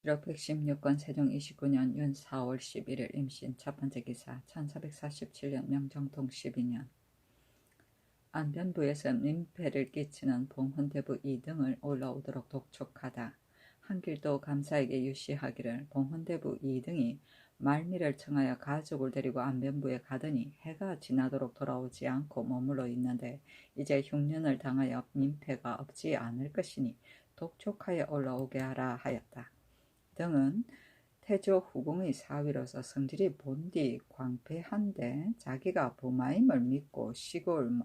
1억 116건 세종 29년 윤 4월 11일 임신 첫 번째 기사 1447년 명정통 12년 안변부에서 민폐를 끼치는 봉헌대부 2등을 올라오도록 독촉하다. 한길도 감사에게 유시하기를 봉헌대부 2등이 말미를 청하여 가족을 데리고 안변부에 가더니 해가 지나도록 돌아오지 않고 머물러 있는데 이제 흉년을 당하여 민폐가 없지 않을 것이니 독촉하여 올라오게 하라 하였다. 등은 태조 후궁의 사위로서 성질이 본디 광패한데 자기가 부마임을 믿고 시골로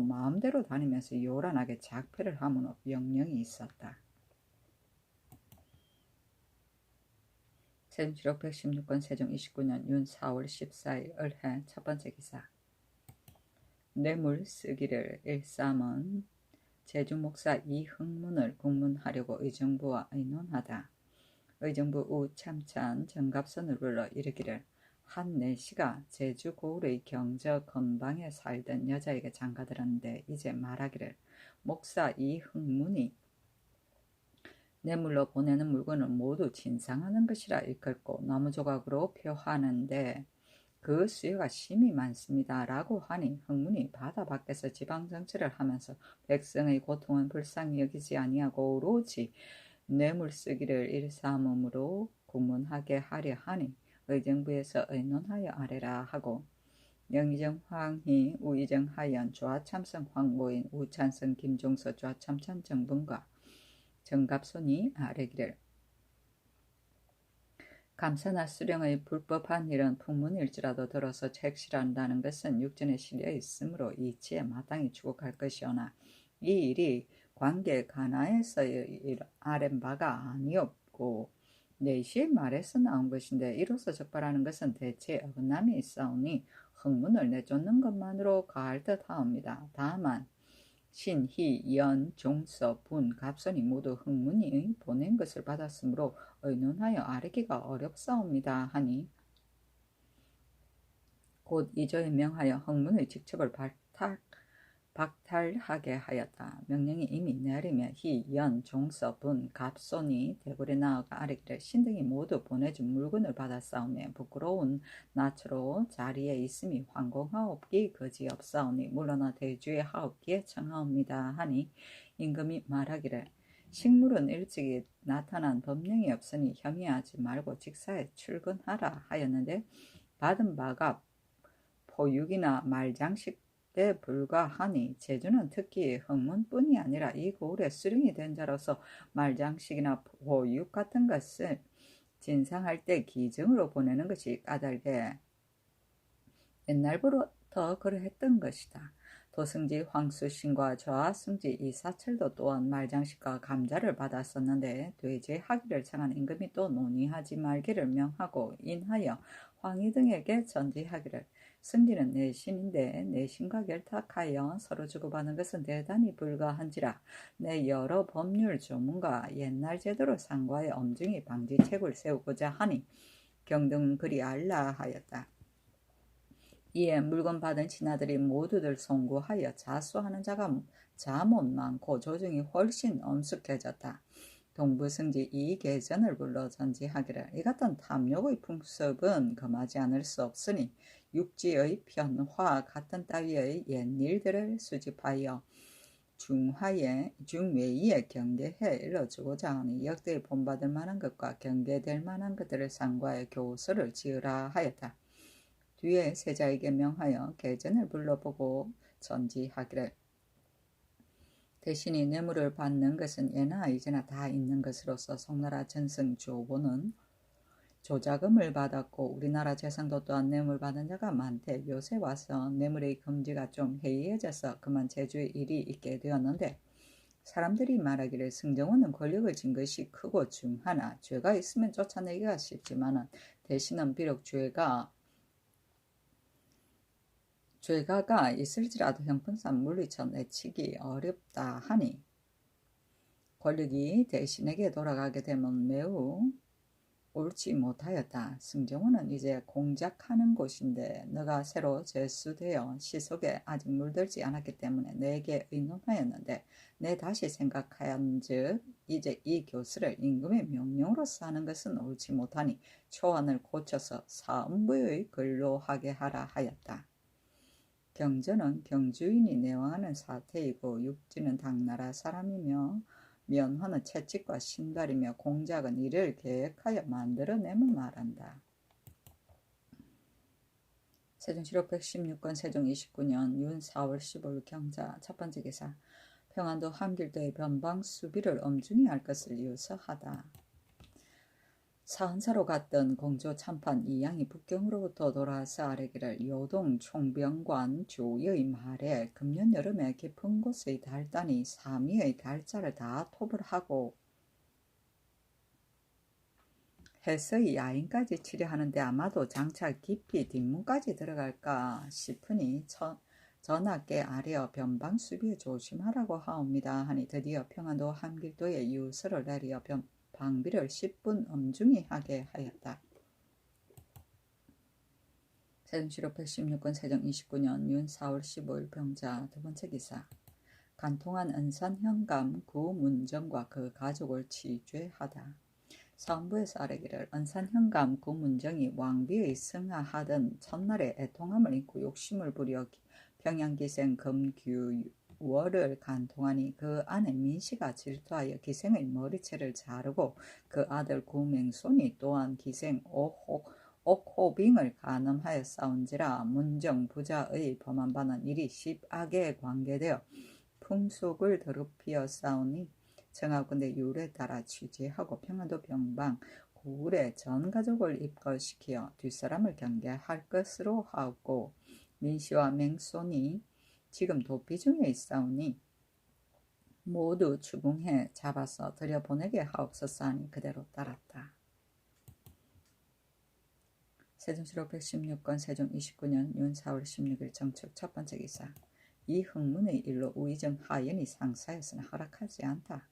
마음대로 다니면서 요란하게 작패를 하므로 명령이 있었다. 세종 7억 116건 세종 29년 윤 4월 14일 을해 첫 번째 기사 뇌물 쓰기를 일삼은 제주목사 이흥문을 국문하려고 의정부와 의논하다. 의정부 우참찬 정갑선을 불러 이르기를 한 내시가 제주 고을의 경저 건방에 살던 여자에게 장가들었는데 이제 말하기를 목사 이흥문이 뇌물로 보내는 물건을 모두 진상하는 것이라 일컫고 나무조각으로 표하는데 그 수요가 심히 많습니다 라고 하니 흥문이 바다 밖에서 지방정치를 하면서 백성의 고통은 불쌍히 여기지 아니하고 오로지 뇌물 쓰기를 일삼음으로 국문하게 하려 하니 의정부에서 의논하여 아래라 하고 영의정 황희 우의정 하연 좌참성 황보인 우찬성 김종서 좌참찬 정분과 정갑손이 아래기를 감사나 수령의 불법한 일은 풍문일지라도 들어서 책실한다는 것은 육전에 실려 있으므로 이치에 마땅히 추국할 것이오나 이 일이 관계 가나에서의 아랜 바가 아니었고 내시의 말에서 나온 것인데 이로써 적발하는 것은 대체 어긋남이 있사오니 흥문을 내쫓는 것만으로 가할 듯하옵니다. 다만 신희, 연, 종서, 분, 갑선이 모두 흥문이 보낸 것을 받았으므로 의논하여 아뢰기가 어렵사옵니다 하니 곧 이조에 명하여 흥문의 직책을 박탈하게 하였다. 명령이 이미 내리며 희, 연, 종서, 분, 갑손이 대궐에 나아가 아뢰기를 신등이 모두 보내준 물건을 받았사오며 부끄러운 낯으로 자리에 있음이 황공하옵기 거지없사오니 물러나 대주의 하옵기에 청하옵니다 하니 임금이 말하기를 식물은 일찍이 나타난 법령이 없으니 혐의하지 말고 직사에 출근하라 하였는데 받은 바가 포육이나 말장식에 불과하니 제주는 특히 흥문뿐이 아니라 이 고을에 수령이 된 자로서 말장식이나 포육 같은 것을 진상할 때 기증으로 보내는 것이 까닭에 옛날부터 그러했던 것이다. 도승지 황수신과 좌승지 이사철도 또한 말장식과 감자를 받았었는데 되제하기를 청한 임금이 또 논의하지 말기를 명하고 인하여 황희 등에게 전지하기를 승지는 내신인데 내신과 결탁하여 서로 주고받는 것은 대단히 불가한지라 내 여러 법률 조문과 옛날 제도를 상고하여 엄중히 방지책을 세우고자 하니 경등은 그리 알라 하였다. 이에 물건 받은 신하들이 모두들 송구하여 자수하는 자가 자못 많고 조정이 훨씬 엄숙해졌다. 동부승지 이계전을 불러 전지하기를 이 같은 탐욕의 풍습은 금하지 않을 수 없으니 육지의 편화 같은 따위의 옛일들을 수집하여 중외에 경계해 일러주고자 하니 역대에 본받을 만한 것과 경계될 만한 것들을 상고하여 교서를 지으라 하였다. 뒤에 세자에게 명하여 계전을 불러보고 전지하기를 대신이 뇌물을 받는 것은 예나 이제나 다 있는 것으로서 송나라 전승 조보는 조자금을 받았고 우리나라 재상도 또한 뇌물 받은 자가 많대 요새 와서 뇌물의 금지가 좀 해이해져서 그만 제주에 일이 있게 되었는데 사람들이 말하기를 승정원은 권력을 진 것이 크고 중하나 죄가 있으면 쫓아내기가 쉽지만은 대신은 비록 죄가가 있을지라도 형편상 물리쳐 내치기 어렵다 하니 권력이 대신에게 돌아가게 되면 매우 옳지 못하였다. 승정원은 이제 공작하는 곳인데 너가 새로 제수되어 시속에 아직 물들지 않았기 때문에 내게 의논하였는데 내 다시 생각하연즉 이제 이 교수를 임금의 명령으로서 하는 것은 옳지 못하니 초안을 고쳐서 사음부의 글로 하게 하라 하였다. 경전은 경주인이 내왕하는 사태이고 육지는 당나라 사람이며 면화는 채찍과 신발이며 공작은 이를 계획하여 만들어내면 말한다. 세종실록 116권 세종 29년 윤 4월 15일 경자 첫 번째 기사 평안도 함길도의 변방 수비를 엄중히 할 것을 유서하다. 사은사로 갔던 공조 참판 이양이 북경으로부터 돌아와서 아뢰기를 요동 총병관 조의 말에 금년 여름에 깊은 곳의 달단이 사미의 달자를 다 톱을 하고 해서의 야인까지 치려하는데 아마도 장차 깊이 뒷문까지 들어갈까 싶으니 전하께 아뢰어 변방 수비에 조심하라고 하옵니다 하니 드디어 평안도 함길도에 유서를 내리어 방비를 10분 엄중히 하게 하였다. 세종실록 116권 세종 29년 윤 4월 15일 병자 두 번째 기사 간통한 은산현감 구문정과 그 가족을 치죄하다. 사헌부에서 아뢰기를 은산현감 구문정이 왕비의 승하하던 첫날에 애통함을 잊고 욕심을 부려 평양기생 금규월을 간통하니 그 아내 민씨가 질투하여 기생의 머리채를 자르고 그 아들 구맹손이 또한 기생 옥호빙을 간음하여 싸운지라 문정 부자의 범한 바는 일이 십악에 관계되어 풍속을 더럽히어 싸우니 청하건대 율에 따라 취재하고 평안도 병방 고을에 전 가족을 입거시키어 뒷사람을 경계할 것으로 하고 민씨와 맹손이 지금 도피 중에 있사오니 모두 추궁해 잡아서 들여보내게 하옵소서 하니 그대로 따랐다. 세종실록 116권 세종 29년 윤 4월 16일 정축 첫 번째 기사 이 흥문의 일로 우의정 하연이 상사였으나 허락하지 않다.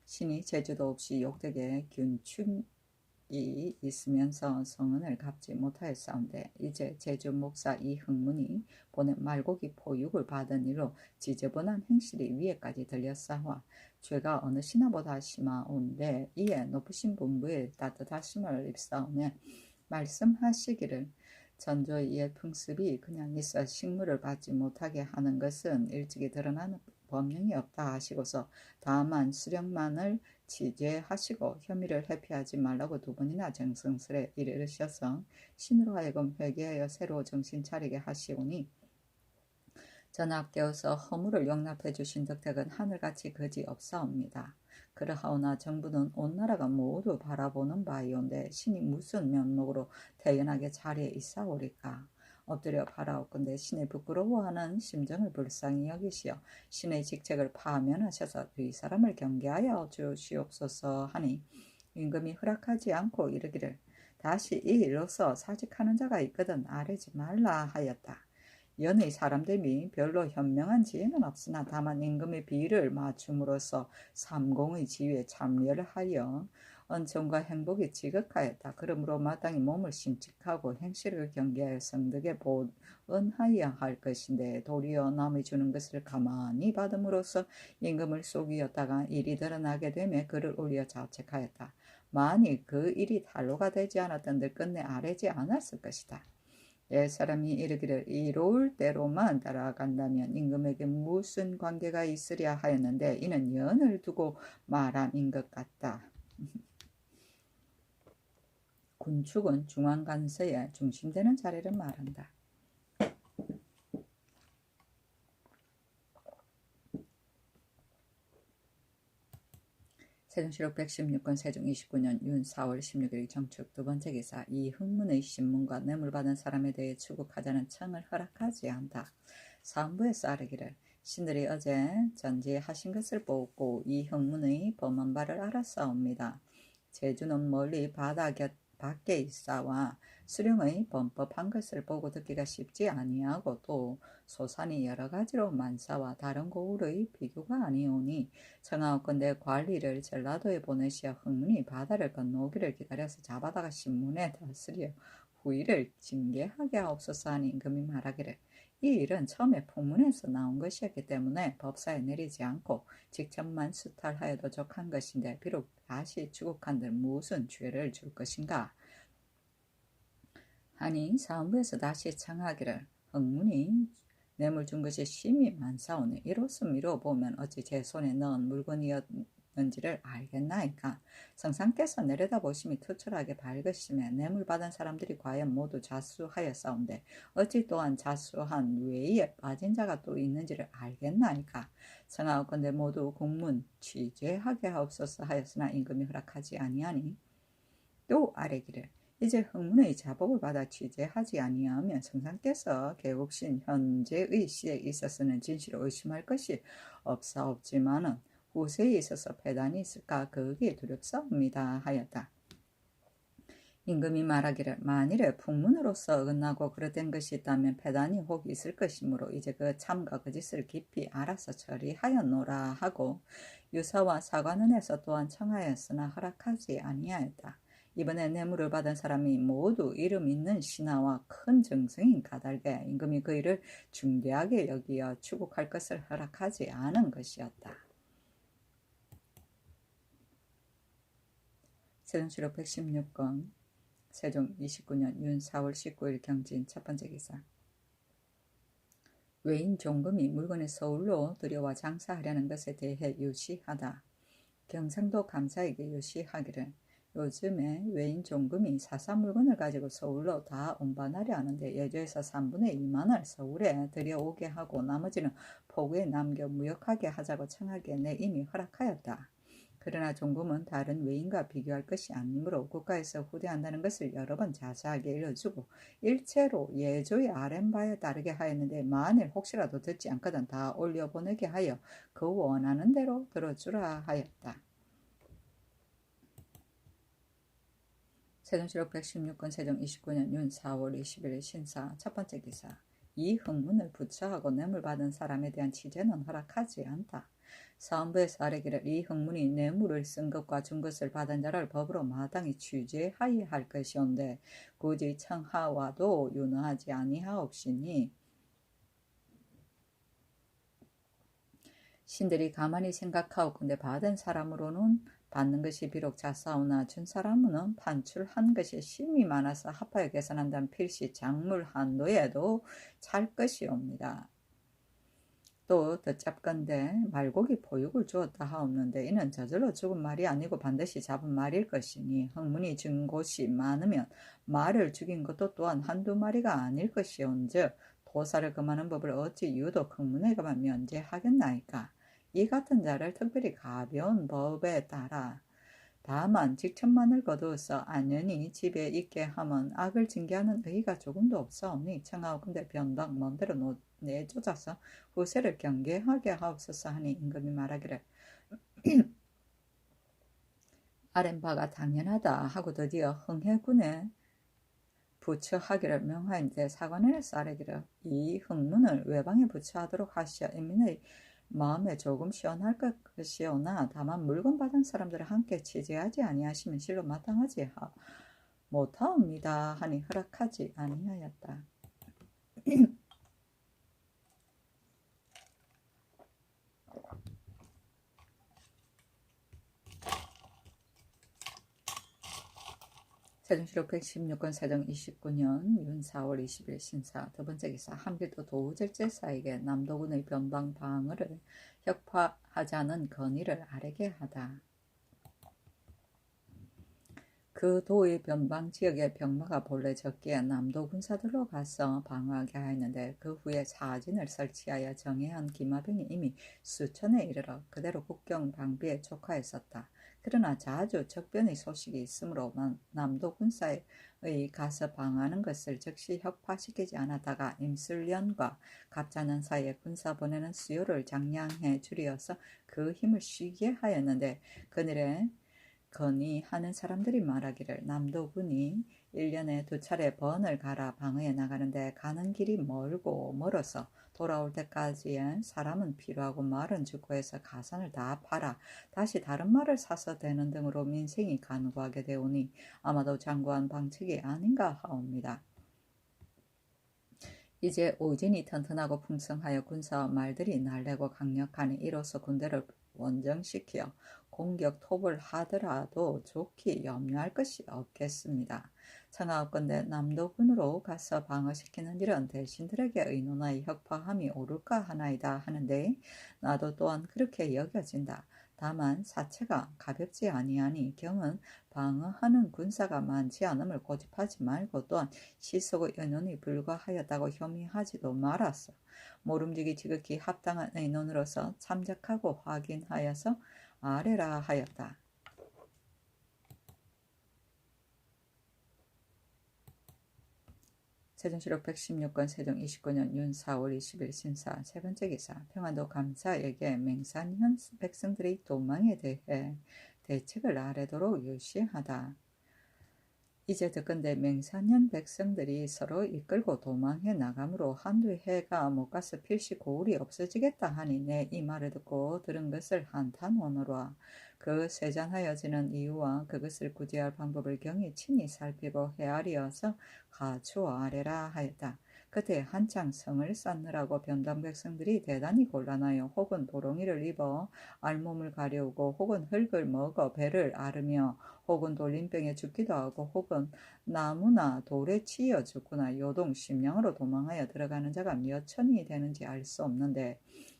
신이 제주도 없이 욕되게 균축이 있으면서 성은을 갚지 못하였사온데 이제 제주 목사 이흥문이 보낸 말고기 포육을 받은 일로 지저분한 행실이 위에까지 들렸사와 죄가 어느 신하보다 심하온데 이에 높으신 분부의 따뜻하심을 입사오며 말씀하시기를 전조이의 풍습이 그냥 있어 식물을 받지 못하게 하는 것은 일찍이 드러나는 법령이 없다 하시고서 다만 수령만을 지죄하시고 혐의를 회피하지 말라고 두 번이나 정성스레 이르셔서 신으로 하여금 회개하여 새로 정신 차리게 하시오니 전하 깨어서 허물을 용납해 주신 덕택은 하늘같이 그지 없사옵니다. 그러하오나 정부는 온 나라가 모두 바라보는 바이온데 신이 무슨 면목으로 태연하게 자리에 있사오리까. 엎드려 바라옵건대 신의 부끄러워하는 심정을 불쌍히 여기시어 신의 직책을 파면하셔서 뒷사람을 경계하여 주시옵소서 하니 임금이 허락하지 않고 이르기를 다시 이 일로서 사직하는 자가 있거든 아뢰지 말라 하였다. 연의 사람됨이 별로 현명한 지혜는 없으나 다만 임금의 비를 맞춤으로써 삼공의 지위에 참여하여 은총과 행복이 지극하였다. 그러므로 마땅히 몸을 심직하고 행실을 경계하여 성덕에 보은하여야 할 것인데 도리어 남이 주는 것을 가만히 받음으로써 임금을 속이었다가 일이 드러나게 되매 그를 올려 자책하였다. 만일 그 일이 탈로가 되지 않았던들 끝내 아뢰지 않았을 것이다. 옛사람이 이르기를 이로울 대로만 따라간다면 임금에게 무슨 관계가 있으랴 하였는데 이는 연을 두고 말함인 것 같다. 군축은 중앙간서에 중심되는 자리를 말한다. 세종실록 116권 세종 29년 윤 4월 16일 정축 두 번째 기사 이 흥문의 신문과 뇌물 받은 사람에 대해 추국하자는 청을 허락하지 않다. 사헌부에서 아뢰기를 신들이 어제 전지하신 것을 보고 이 흥문의 범한 바를 알았사옵니다. 제주는 멀리 바다 곁 밖에 있사와 수령의 범법한 것을 보고 듣기가 쉽지 아니하고 또 소산이 여러 가지로 많사와 다른 고을의 비교가 아니오니 청하옵건대 관리를 전라도에 보내시어 흥문이 바다를 건너오기를 기다려서 잡아다가 신문에 다스려 후일을 징계하게 하옵소서 하니 임금이 말하기를 이 일은 처음에 풍문에서 나온 것이었기 때문에 법사에 내리지 않고 직접만 수탈하여도 족한 것인데 비록 다시 추국한들 무슨 죄를 줄 것인가 하니 사헌부에서 다시 청하기를 흥문이 뇌물 준 것이 심히 많사오니 이로써 미뤄보면 어찌 제 손에 넣은 물건이었는지를 알겠나이까. 성상께서 내려다보심이 투철하게 밝으심에 뇌물 받은 사람들이 과연 모두 자수하였사온데 어찌 또한 자수한 외에 빠진 자가 또 있는지를 알겠나이까. 청하옵건대 모두 공문 취재하게 하옵소서 하였으나 임금이 허락하지 아니하니 또 아뢰기를 이제 흥문의 자복을 받아 취재하지 아니하면 성상께서 개국신 현재의 시에 있어서는 진실을 의심할 것이 없사옵지만은 후세에 있어서 패단이 있을까 그게 두렵사옵니다 하였다. 임금이 말하기를 만일에 풍문으로서 어긋나고 그릇된 것이 있다면 패단이 혹 있을 것이므로 이제 그 참과 거짓을 깊이 알아서 처리하였노라 하고 유서와 사관원에서 또한 청하였으나 허락하지 아니하였다. 이번에 뇌물을 받은 사람이 모두 이름 있는 신하와 큰 정승인 가달게 임금이 그 일을 중대하게 여기어 추국할 것을 허락하지 않은 것이었다. 세종실록 116권 세종 29년 윤 4월 19일 경진 첫 번째 기사. 외인 종금이 물건을 서울로 들여와 장사하려는 것에 대해 유시하다. 경상도 감사에게 유시하기를 요즘에 외인 종금이 사사 물건을 가지고 서울로 다 운반하려 하는데 예조에서 3분의 2만을 서울에 들여오게 하고 나머지는 포구에 남겨 무역하게 하자고 청하기에 내 이미 허락하였다. 그러나 종금은 다른 외인과 비교할 것이 아니므로 국가에서 후대한다는 것을 여러 번 자세하게 일러주고 일체로 예조의 아랫바에 따르게 하였는데 만일 혹시라도 듣지 않거든 다 올려보내게 하여 그 원하는 대로 들어주라 하였다. 세종실록 116권 세종 29년 윤 4월 20일 신사 첫 번째 기사. 이 흥문을 부처하고 뇌물 받은 사람에 대한 취재는 허락하지 않다. 사헌부에서 아뢰기를 이 흥문이 뇌물을 쓴 것과 준 것을 받은 자를 법으로 마땅히 취재하여야 할 것이온데 굳이 청하와도 윤허하지 아니하옵시니 신들이 가만히 생각하옵건대 받은 사람으로는 받는 것이 비록 자사오나 준 사람은 판출한 것이 심이 많아서 합하여 계산한다면 필시 작물 한도에도 찰 것이옵니다. 또 듣잡건대 말고기 포육을 주었다 하옵는데 이는 저절로 죽은 말이 아니고 반드시 잡은 말일 것이니 흥문이 준 곳이 많으면 말을 죽인 것도 또한 한두 마리가 아닐 것이온즉 도사를 금하는 법을 어찌 유독 흥문에게만 면제하겠나이까. 이 같은 자를 특별히 가벼운 법에 따라 다만 직천만을 거두어서 안연히 집에 있게 하면 악을 징계하는 의의가 조금도 없사오니 청하옵건대 변당 먼대로 내쫓아서 후세를 경계하게 하옵소서 하니 임금이 말하기를 아랫바가 당연하다 하고 드디어 흥해군에 부처하기를 명하인데 사관원에서 아뢰기를 이 흥문을 외방에 부처하도록 하시어 인민의 마음에 조금 시원할 것이오나 다만 물건 받은 사람들을 함께 취재하지 아니하시면 실로 마땅하지 못하옵니다 하니 허락하지 아니하였다. 세종실록 116권 세종 29년 윤 4월 20일 신사 두 번째 기사. 함길도 도우절제사에게 남도군의 변방 방어를 혁파하자는 건의를 아뢰게 하다. 그 도의 변방 지역에 병마가 본래 적기에 남도 군사들로 가서 방어하게 하였는데 그 후에 사진을 설치하여 정예한 기마병이 이미 수천에 이르러 그대로 국경 방비에 촉하였었다. 그러나 자주 적변의 소식이 있으므로 남도 군사의 가서 방어하는 것을 즉시 혁파시키지 않았다가 임술련과 갑자년 사이에 군사 보내는 수요를 장량해 줄이어서 그 힘을 쉬게 하였는데 그늘에 건의하는 사람들이 말하기를 남도군이 1년에 2차례 번을 갈아 방어에 나가는데 가는 길이 멀어서 돌아올 때까지엔 사람은 필요하고 말은 죽고 해서 가산을 다 팔아 다시 다른 말을 사서 되는 등으로 민생이 간구하게 되오니 아마도 장구한 방책이 아닌가 하옵니다. 이제 오진이 튼튼하고 풍성하여 군사와 말들이 날래고 강력하니 이로써 군대를 원정시켜 공격 톱을 하더라도 좋게 염려할 것이 없겠습니다. 청하옵건대 남도군으로 가서 방어시키는 일은 대신들에게 의논하여 혁파함이 옳을까 하나이다 하는데 나도 또한 그렇게 여겨진다. 다만 사체가 가볍지 아니하니 경은 방어하는 군사가 많지 않음을 고집하지 말고 또한 시속의 의논이 불과하였다고 혐의하지도 말았어. 모름지기 지극히 합당한 의논으로서 참작하고 확인하여서 아래라 하였다. 세종시록 116권 세종 29년 윤 4월 20일 신사 세 번째 기사 평안도 감사에게 맹산현 백성들의 도망에 대해 대책을 아래도록 유시하다. 이제 듣건대 맹산현 백성들이 서로 이끌고 도망해 나감으로 한두 해가 못 가서 필시 고울이 없어지겠다 하니 내 이 말을 듣고 들은 것을 한탄하노라. 그 세잔하여지는 이유와 그것을 구제할 방법을 경히 친히 살피고 헤아리어서 가추어 아래라 하였다. 그때 한창 성을 쌓느라고 변담 백성들이 대단히 곤란하여 혹은 도롱이를 입어 알몸을 가려우고 혹은 흙을 먹어 배를 앓으며 혹은 돌림병에 죽기도 하고 혹은 나무나 돌에 치여 죽거나 요동 심령으로 도망하여 들어가는 자가 몇 천이 되는지 알 수 없는데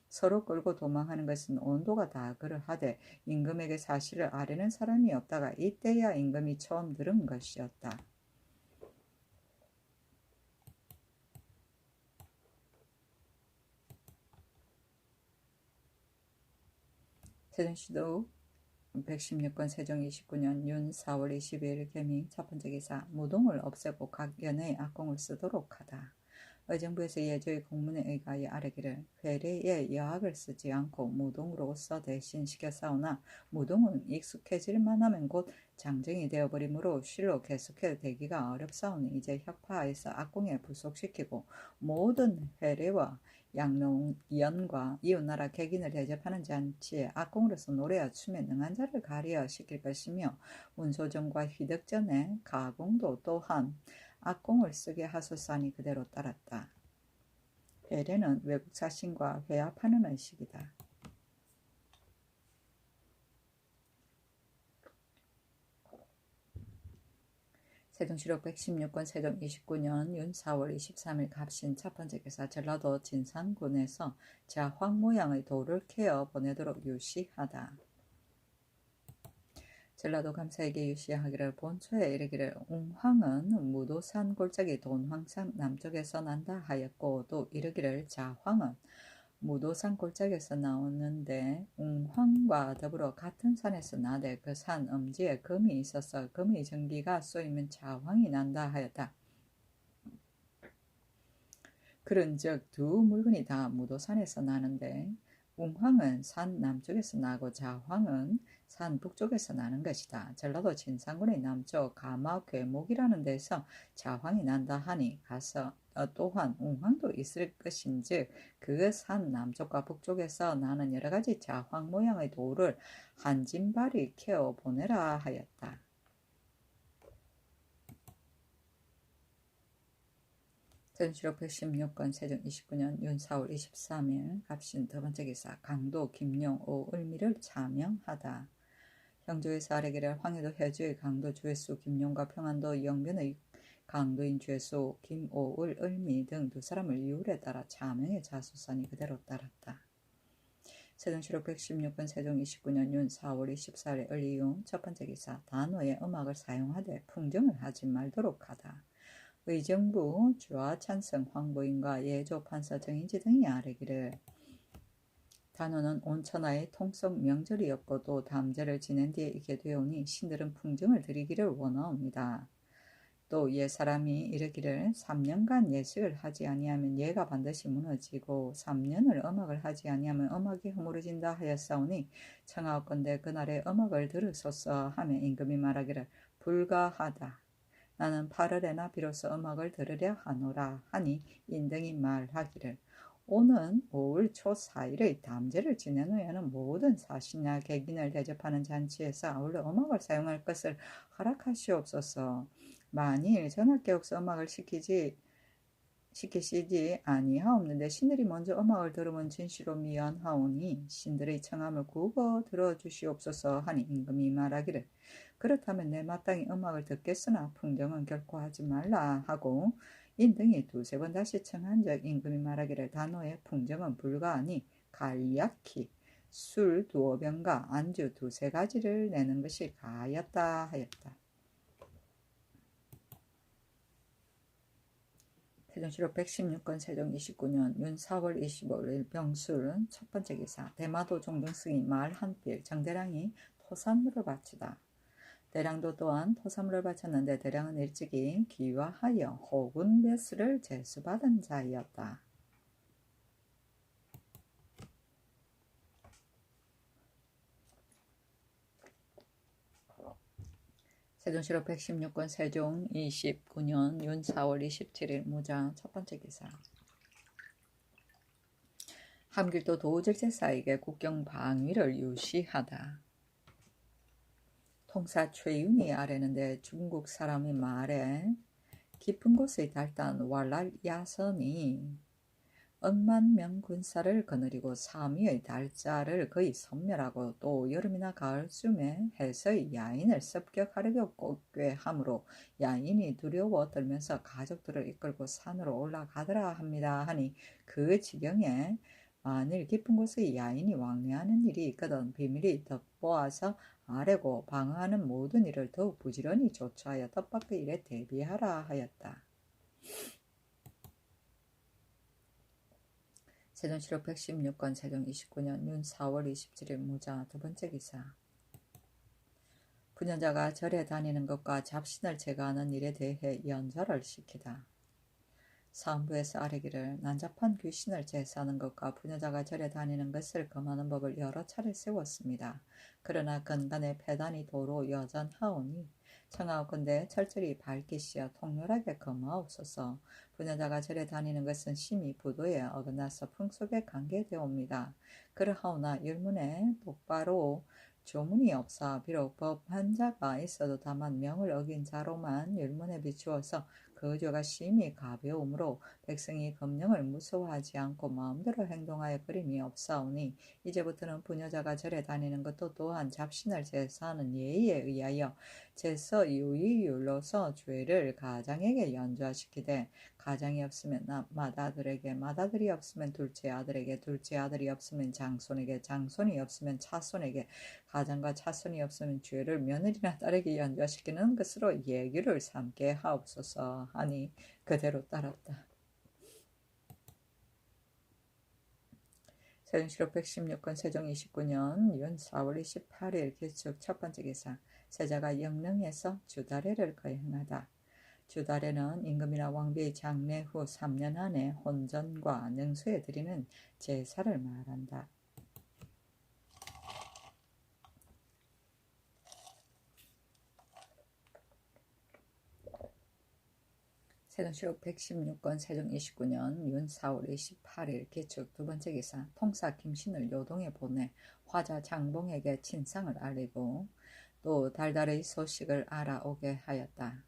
서로 끌고 도망하는 것은 온도가 다 그러하되 임금에게 사실을 아뢰는 사람이 없다가 이때야 임금이 처음 들은 것이었다. 세종시도 116권 세종 29년 윤 4월 22일 개미 첫 번째 기사 무동을 없애고 각 연회에 악공을 쓰도록 하다. 의정부에서 예조의 공문에 의하여 아뢰기를 회례에 여학을 쓰지 않고 무동으로서 대신 시켜 싸우나 무동은 익숙해질만 하면 곧 장정이 되어버리므로 실로 계속해 되기가 어렵사오니 이제 혁파에서 악공에 부속시키고 모든 회례와 양농연과 이웃나라 객인을 대접하는 잔치에 악공으로서 노래와 춤에 능한 자를 가리어 시킬 것이며 문소정과 휘득전에 가공도 또한 악공을 쓰게 하소서하니 그대로 따랐다. 회례는 외국 사신과 회합하는 의식이다. 세종시록 116권 세종 29년 윤 4월 23일 갑신 첫 번째 기사 전라도 진산군에서 자황 모양의 돌을 캐어 보내도록 유시하다. 전라도 감사에게 유시하기를 본초에 이르기를 웅황은 무도산 골짜기 돈황산 남쪽에서 난다 하였고 또 이르기를 자황은 무도산 골짜기에서 나오는데 웅황과 더불어 같은 산에서 나되 그 산 엄지에 금이 있어서 금의 전기가 쏘이면 자황이 난다 하였다. 그런즉 두 물건이 다 무도산에서 나는데 웅황은 산 남쪽에서 나고 자황은 산 북쪽에서 나는 것이다. 전라도 진산군의 남쪽 가마괴목이라는 데서 자황이 난다 하니 가서 또한 웅황도 있을 것인즉 그 산 남쪽과 북쪽에서 나는 여러 가지 자황 모양의 돌을 한 진발이 캐어 보내라 하였다. 세종시록 116권 세종 29년 윤 4월 23일 갑신 두 번째 기사 강도 김용 오을미를 차명하다. 형조에서 아뢰기를 황해도 해주의 강도 주회수 김용과 평안도 영변의 강도인 주회수 김오을 을미 등 두 사람을 이율에 따라 차명의 자수선이 그대로 따랐다. 세종시록 116권 세종 29년 윤 4월 24일 을이용 첫 번째 기사 단어의 음악을 사용하되 풍정을 하지 말도록 하다. 의정부 주하 찬성 황보인과 예조 판사 정인지 등이 아뢰기를 단오는 온 천하의 통성 명절이었고 또 담제를 지낸 뒤에 있게 되오니 신들은 풍정을 드리기를 원하옵니다. 또 옛사람이 이르기를 3년간 예식을 하지 아니하면 예가 반드시 무너지고 3년을 음악을 하지 아니하면 음악이 허물어진다 하였사오니 청하옵건대 그날에 음악을 들으소서 하며 임금이 말하기를 불가하다. 나는 8월에나 비로소 음악을 들으려 하노라 하니 인등이 말하기를 오는 5월 초 4일의 담제를 지낸 후에는 모든 사신이나 객인을 대접하는 잔치에서 아울러 음악을 사용할 것을 허락하시옵소서. 만일 전학계 없어 음악을 시키시지 아니하옵는데 신들이 먼저 음악을 들으면 진시로 미안하오니 신들의 청함을 구거 들어주시옵소서 하니 임금이 말하기를 그렇다면 내 마땅히 음악을 듣겠으나 풍정은 결코 하지 말라 하고 인등이 두세 번 다시 청한즉 임금이 말하기를 단호의 풍정은 불가하니 간략히 술 2~5병과 안주 2~3가지를 내는 것이 가하였다 하였다. 세종실록 116권 세종 29년 윤 4월 25일 병술 첫 번째 기사 대마도 종정승이 말 한필 정대량이 토산물을 바치다. 대량도 또한 토산물을 바쳤는데 대량은 일찍이 기화하여 호군 배수를 제수받은 자이었다. 세종실록 116권 세종 29년 윤 4월 27일 무자 첫 번째 기사 함길도 도질제사에게 국경 방위를 유시하다. 통사 최윤이 아뢰는데 중국 사람이 말해 깊은 곳의 달단 왈랄 야선이 억만 명 군사를 거느리고 삼위의 달자를 거의 섬멸하고 또 여름이나 가을쯤에 해서의 야인을 습격하려고 꾀하므로 야인이 두려워 떨면서 가족들을 이끌고 산으로 올라가더라 합니다. 하니 그 지경에 만일 깊은 곳의 야인이 왕래하는 일이 있거든 비밀이 덧보아서 아뢰고 방어하는 모든 일을 더욱 부지런히 조처하여 뜻밖의 일에 대비하라 하였다. 세종실록 116권 세종 29년 윤 4월 27일 무자 두 번째 기사 부녀자가 절에 다니는 것과 잡신을 제거하는 일에 대해 연설을 시키다. 사헌부에서 아뢰기를 난잡한 귀신을 제사하는 것과 부녀자가 절에 다니는 것을 금하는 법을 여러 차례 세웠습니다. 그러나 근간에 폐단이 도로 여전하오니 청하옵건대 철저히 밝히시어 통렬하게 금하옵소서. 부녀자가 절에 다니는 것은 심히 부도에 어긋나서 풍속에 관계되옵니다. 그러하오나 율문에 똑바로 조문이 없어 비록 법한자가 있어도 다만 명을 어긴 자로만 율문에 비추어서 그 죄가 심히 가벼우므로 백성이 금령을 무서워하지 않고 마음대로 행동하여 그림이 없사오니 이제부터는 부녀자가 절에 다니는 것도 또한 잡신을 제사하는 예의에 의하여 제서 유의율로서 죄를 가장에게 연좌시키되 가장이 없으면 맏아들에게 맏아들이 없으면 둘째 아들에게 둘째 아들이 없으면 장손에게 장손이 없으면 차손에게 가장과 차손이 없으면 죄를 며느리나 딸에게 연좌시키는 것으로 예규를 삼게 하옵소서 하니 그대로 따랐다. 세종실록 116권 세종 29년 윤 4월 28일 기축 첫 번째 기사 세자가 영릉에서 주다례를 거행하다. 주다례는 임금이나 왕비의 장례 후 3년 안에 혼전과 능수에 드리는 제사를 말한다. 세종실록 116권 세종 29년 윤 4월 28일 기축 두 번째 기사 통사 김신을 요동에 보내 화자 장봉에게 친상을 알리고 또 달달의 소식을 알아오게 하였다.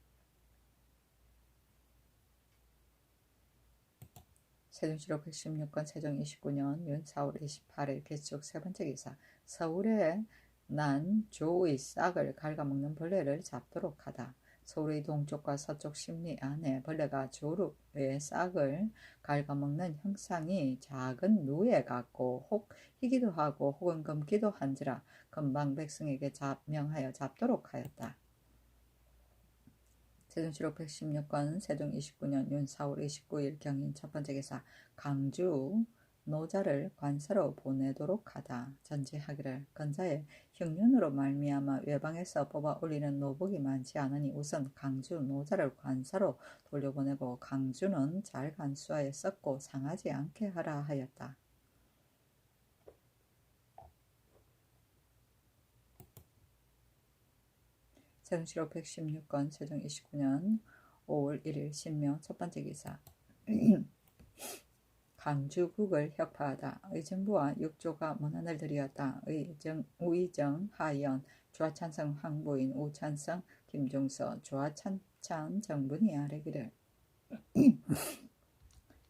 세종실록 116권 세종 29년 윤 4월 28일 기축 세 번째 기사 서울에 난 조의 싹을 갉아먹는 벌레를 잡도록 하다. 서울의 동쪽과 서쪽 십리 안에 벌레가 조루의 싹을 갉아먹는 형상이 작은 누에 같고 혹 희기도 하고 혹은 검기도 한지라 금방 백성에게 명하여 잡도록 하였다. 세종실록 116권 세종 29년 윤 4월 29일 경인 첫 번째 기사 강주 노자를 관사로 보내도록 하다 전제하기를 건자의 흉년으로 말미암아 외방에서 뽑아 올리는 노복이 많지 않으니 우선 강주 노자를 관사로 돌려보내고 강주는 잘 간수하여 썩고 상하지 않게 하라 하였다. 세종실록 116건 세종 29년 5월 1일 신묘 첫번째 기사 강주국을 혁파하다. 의정부와 육조가 문안을 드리었다. 우의정, 하연, 조화찬성 황보인, 우찬성, 김종서, 조화찬찬 정분이 아뢰기를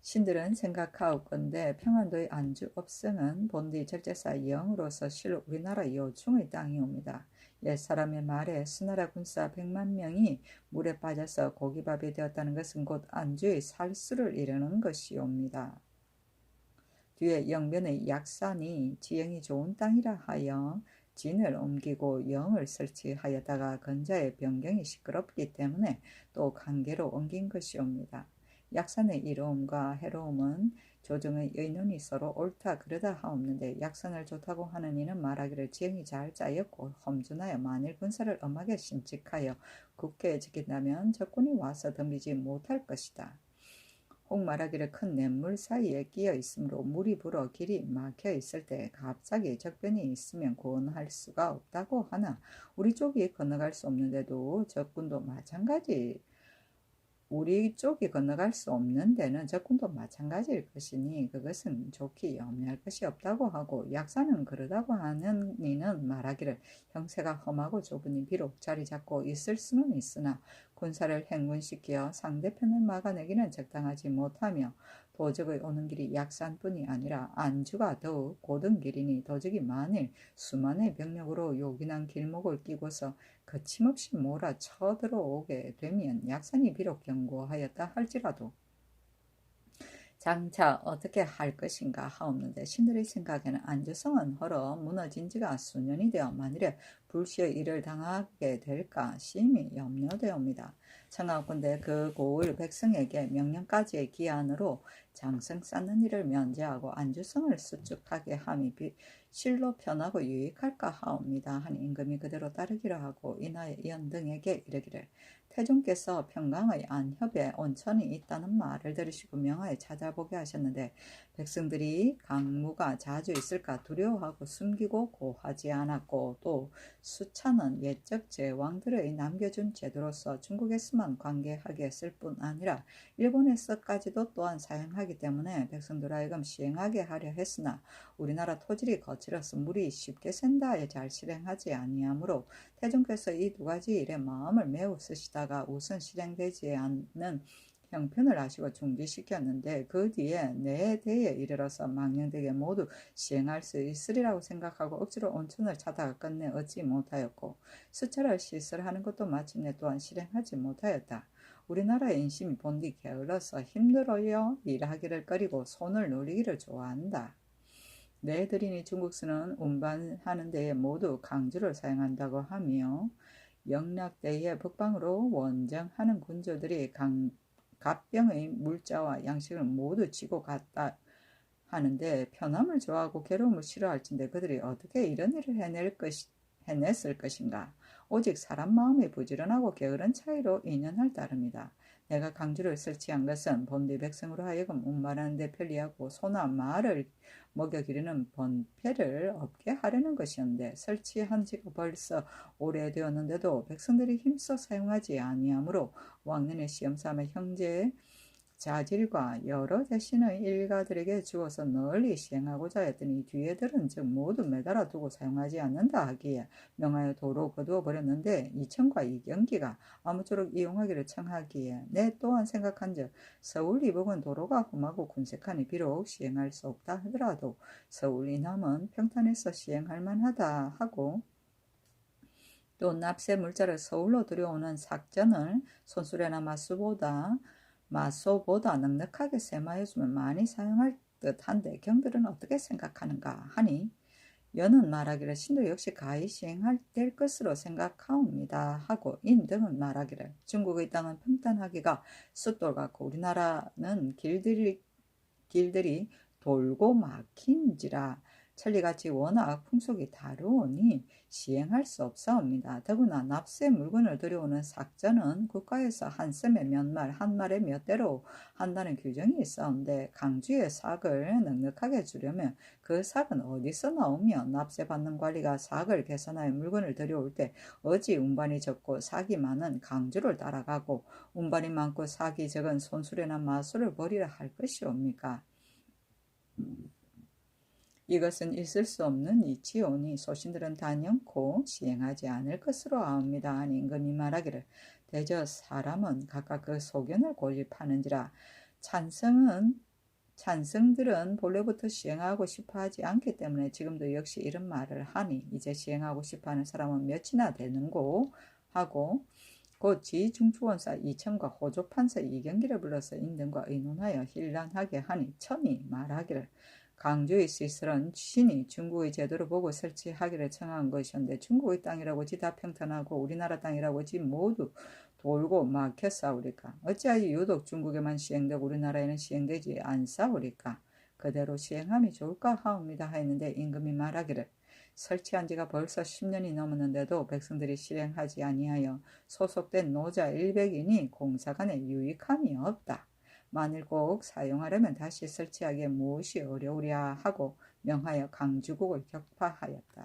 신들은 생각하옵건대 평안도의 안주 업성은 본디 적재사 영으로서 실로 우리나라 여중의 땅이옵니다. 옛사람의 말에 수나라 군사 100만 명이 물에 빠져서 고기밥이 되었다는 것은 곧 안주의 살수를 이르는 것이옵니다. 뒤에 영변의 약산이 지형이 좋은 땅이라 하여 진을 옮기고 영을 설치하였다가 건자의 변경이 시끄럽기 때문에 또 관계로 옮긴 것이옵니다. 약산의 이로움과 해로움은 조정의 의논이 서로 옳다 그르다 하옵는데 약산을 좋다고 하는 이는 말하기를 지형이 잘 짜였고 험준하여 만일 군사를 엄하게 신직하여 굳게 지킨다면 적군이 와서 덤비지 못할 것이다. 혹 말하기를 큰 냇물 사이에 끼어 있으므로 물이 불어 길이 막혀 있을 때 갑자기 적변이 있으면 구원할 수가 없다고 하나 우리 쪽이 건너갈 수 없는데도 적군도 마찬가지 우리 쪽이 건너갈 수 없는 데는 적군도 마찬가지일 것이니 그것은 좋게 염려할 것이 없다고 하고 약사는 그러다고 하는 이는 말하기를 형세가 험하고 좁으니 비록 자리 잡고 있을 수는 있으나 군사를 행군시켜 상대편을 막아내기는 적당하지 못하며 도적의 오는 길이 약산뿐이 아니라 안주가 더욱 고든 길이니 도적이 만일 수만의 병력으로 요긴한 길목을 끼고서 거침없이 몰아쳐 들어오게 되면 약산이 비록 견고하였다 할지라도 장차 어떻게 할 것인가 하옵는데 신들의 생각에는 안주성은 헐어 무너진 지가 수년이 되어 만일에 불시의 일을 당하게 될까 심히 염려되옵니다. 청하건대 그 고을 백성에게 명령까지의 기한으로 장성 쌓는 일을 면제하고 안주성을 수축하게 함이 실로 편하고 유익할까 하옵니다. 하니 임금이 그대로 따르기로 하고 인하여 이연 등에게 이르기를 태종께서 평강의 안협에 온천이 있다는 말을 들으시고 명하에 찾아보게 하셨는데 백성들이 강무가 자주 있을까 두려워하고 숨기고 고하지 않았고 또 수차는 옛적 제왕들의 남겨준 제도로서 중국에서만 관계하게 했을 뿐 아니라 일본에서까지도 또한 사용하기 때문에 백성들 하여금 시행하게 하려 했으나 우리나라 토질이 거칠어서 물이 쉽게 샌다에 잘 실행하지 아니하므로 태종께서 이 두 가지 일에 마음을 매우 쓰시다가 우선 실행되지 않는 형편을 아시고 중지시켰는데 그 뒤에 내 대에 이르러서 망령되게 모두 시행할 수 있으리라고 생각하고 억지로 온천을 찾아가 끝내 얻지 못하였고 수차를 시설하는 것도 마침내 또한 실행하지 못하였다. 우리나라의 인심이 본디 게을러서 힘들어요 일하기를 꺼리고 손을 놀리기를 좋아한다. 내들이니 중국서는 운반하는 데에 모두 강주를 사용한다고 하며 영락대의 북방으로 원정하는 군주들이 갑병의 물자와 양식을 모두 지고 갔다 하는데 편함을 좋아하고 괴로움을 싫어할진데 그들이 어떻게 이런 일을 해냈을 것인가. 오직 사람 마음이 부지런하고 게으른 차이로 인연할 따름이다. 내가 강주를 설치한 것은 본디 백성으로 하여금 운반하는 데 편리하고 소나 말을 먹여 기르는 번패를 없게 하려는 것이었는데 설치한 지가 벌써 오래되었는데도 백성들이 힘써 사용하지 아니하므로 왕년에 시험삼아 형제의 자질과 여러 대신의 일가들에게 주어서 널리 시행하고자 했더니 뒤에들은 즉 모두 매달아 두고 사용하지 않는다 하기에 명하여 도로 거두어 버렸는데 이천과 이경기가 아무쪼록 이용하기를 청하기에 내 또한 생각한즉 서울 이북은 도로가 험하고 군색하니 비록 시행할 수 없다 하더라도 서울 이남은 평탄해서 시행할 만하다 하고 또 납세 물자를 서울로 들여오는 삭전을 손수레나 마소보다 넉넉하게 세마해주면 많이 사용할 듯한데 경들은 어떻게 생각하는가 하니 여는 말하기를 신도 역시 가히 시행할 될 것으로 생각하옵니다 하고 인 등은 말하기를 중국의 땅은 평탄하기가 숫돌 같고 우리나라는 길들이 돌고 막힌지라 천리같이 워낙 풍속이 다르오니 시행할 수 없사옵니다. 더구나 납세 물건을 들여오는 삭전은 국가에서 한 셈에 몇 말, 한 말에 몇 대로 한다는 규정이 있사온데 강주의 삭을 넉넉하게 주려면 그 삭은 어디서 나오며 납세 받는 관리가 삭을 계산하여 물건을 들여올 때 어찌 운반이 적고 삭이 많은 강주를 따라가고 운반이 많고 삭이 적은 손수레나 마수를 벌이라 할 것이옵니까? 이것은 있을 수 없는 이치오니 소신들은 단연코 시행하지 않을 것으로 아옵니다. 하니 임금이 말하기를 대저 사람은 각각 그 소견을 고집하는지라 찬성들은 본래부터 시행하고 싶어하지 않기 때문에 지금도 역시 이런 말을 하니 이제 시행하고 싶어하는 사람은 몇이나 되는고 하고 곧 지중추원사 이천과 호조판서 이경기를 불러서 인등과 의논하여 hir란하게 하니 천이 말하기를 강주의 시설은 신이 중국의 제도를 보고 설치하기를 청한 것이었는데 중국의 땅이라고 지 다 평탄하고 우리나라 땅이라고 지 모두 돌고 막혔사오리까? 어찌하여 유독 중국에만 시행되고 우리나라에는 시행되지 않사오리까? 그대로 시행함이 좋을까 하옵니다 하였는데 임금이 말하기를 설치한 지가 벌써 10년이 넘었는데도 백성들이 실행하지 아니하여 소속된 노자 100인이 공사간에 유익함이 없다. 만일 꼭 사용하려면 다시 설치하기에 무엇이 어려우랴 하고 명하여 강주국을 격파하였다.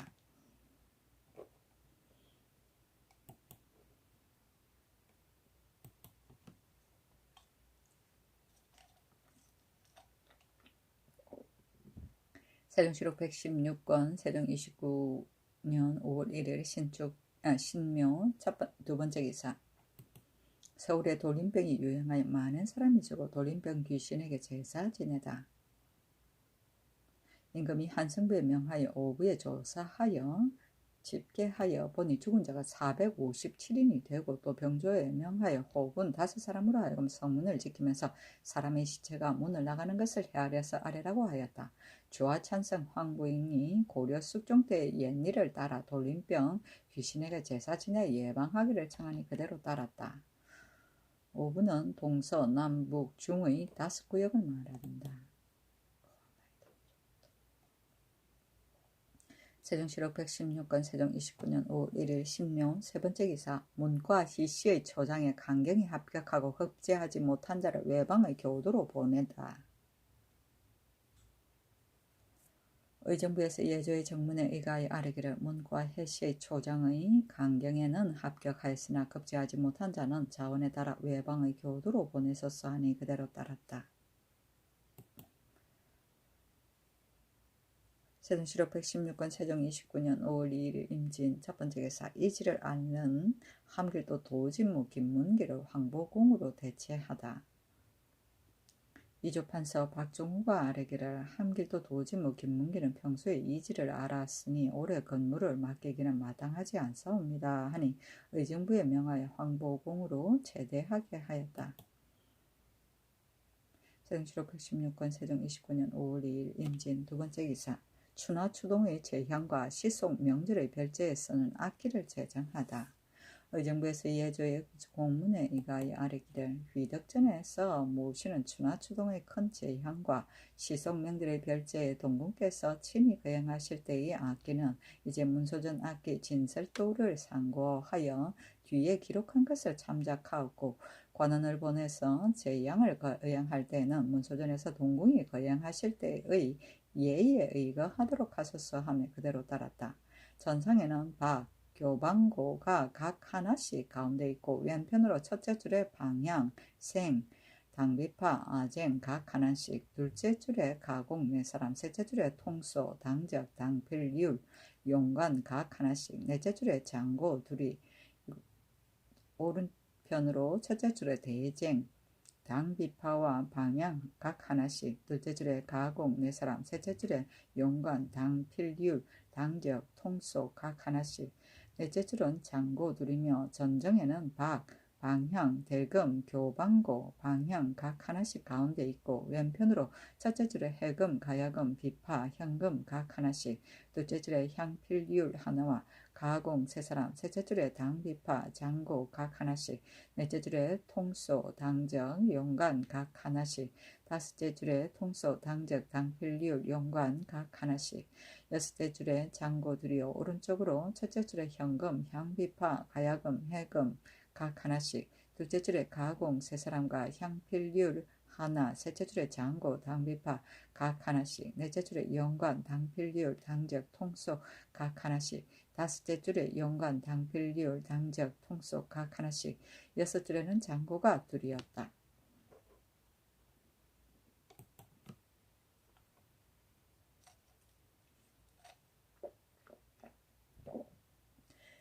세종시록 116권 세종 29년 5월 1일 신묘 두 번째 기사 서울에 돌림병이 유행하여 많은 사람이 죽어 돌림병 귀신에게 제사 지내다. 임금이 한성부에 명하여 오부에 조사하여 집계하여 보니 죽은 자가 457인이 되고 또 병조에 명하여 호군 5사람으로 하여금 성문을 지키면서 사람의 시체가 문을 나가는 것을 헤아려서 아래라고 하였다. 주와 찬성 황부인이 고려 숙종 때의 옛일을 따라 돌림병 귀신에게 제사 지내 예방하기를 청하니 그대로 따랐다. 오부는 동서, 남북, 중의 5구역을 말한다. 세종시록 116권 세종 29년 5월 1일 신묘 세 번째 기사 문과 희씨의 초장에 강경히 합격하고 흡제하지 못한 자를 외방의 교도로 보낸다. 의정부에서 예조의 정문에 의가하여 아뢰기를 문과 해씨의 초장의 강경에는 합격하였으나 급제하지 못한 자는 자원에 따라 외방의 교도로 보내소서 하니 그대로 따랐다. 세종시록 116권 세종 29년 5월 2일 임진 첫 번째 기사 이지를 앓는 함길도 도진무 김문기를 황보공으로 대체하다. 이조판서 박종후가 아뢰기를 함길도 도진무 김문기는 평소에 이지를 알았으니 올해 건물을 맡기기는 마땅하지 않사옵니다 하니 의정부에 명하여 황보공으로 제대하게 하였다. 세종시록 116권 세종 29년 5월 2일 임진 두 번째 기사 추나추동의 제향과 시속 명절의 별제에 쓰는 악기를 제정하다. 의정부에서 예조의 공문에 의가하여 아뢰기를 휘덕전에서 모시는 추나추동의 큰 제향과 시속 명절의 별제에 동군께서 친히 거행하실 때의 악기는 이제 문소전 악기 진설도를 상고하여 뒤에 기록한 것을 참작하였고 관원을 보내서 제향을 거행할 때에는 문소전에서 동궁이 거행하실 때의 예의에 의거하도록 하소서 하며 그대로 따랐다. 전상에는 박, 교방고가 각 하나씩 가운데 있고 왼편으로 첫째 줄에 방향, 생, 당비파, 아쟁 각 하나씩, 둘째 줄에 가공 4사람, 셋째 줄에 통소, 당적, 당필, 율, 용관 각 하나씩, 넷째 줄에 장고 둘이, 오른편으로 첫째 줄에 대쟁, 당비파와 방향 각 하나씩, 둘째 줄에 가공 4사람, 셋째 줄에 용관, 당필율, 당적, 통소 각 하나씩, 넷째 줄은 장고 둘이며 전정에는 박, 방향, 대금, 교방고, 방향 각 하나씩 가운데 있고 왼편으로 첫째 줄에 해금, 가야금, 비파, 현금 각 하나씩, 둘째 줄에 향필율 하나와 가공 세 사람, 셋째 줄에 당비파, 장고 각 하나씩, 넷째 줄에 통소, 당정, 용관 각 하나씩, 다섯째 줄에 통소, 당적, 당필리울, 용관 각 하나씩, 여섯째 줄에 장고들이요 오른쪽으로 첫째 줄에 현금, 향비파, 가야금, 해금 각 하나씩, 둘째 줄에 가공 세 사람과 향필리울 하나, 셋째 줄에 장고, 당비파 각 하나씩, 넷째 줄에 연관, 당필리울, 당적, 통속 각 하나씩, 다섯째 줄에 연관, 당필리울, 당적, 통속 각 하나씩, 여섯 줄에는 장고가 둘이었다.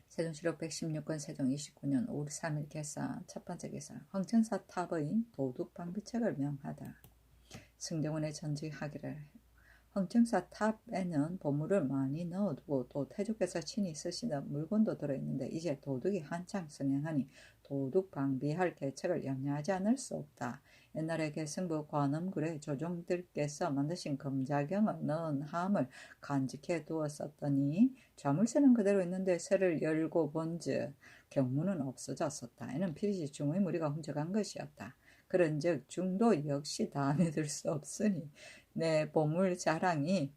세종시록 116권 세종 29년 5월 3일 개사 첫 번째 개사 황천사 탑의 도둑 방비책을 명하다. 승정원의 전직하기를 황천사 탑에는 보물을 많이 넣어두고 또 태조께서 친히 쓰시던 물건도 들어있는데 이제 도둑이 한창 성행하니 도둑 방비할 계책을 염려하지 않을 수 없다. 옛날에 계승부 관음굴에 조종들께서 만드신 금자경을 넣은 함을 간직해 두었었더니 자물쇠는 그대로 있는데 쇠를 열고 본즉 경문은 없어졌었다. 이는 필시 중의 무리가 훔쳐간 것이었다. 그런즉 중도 역시 다음에 들 수 없으니 내 보물 자랑이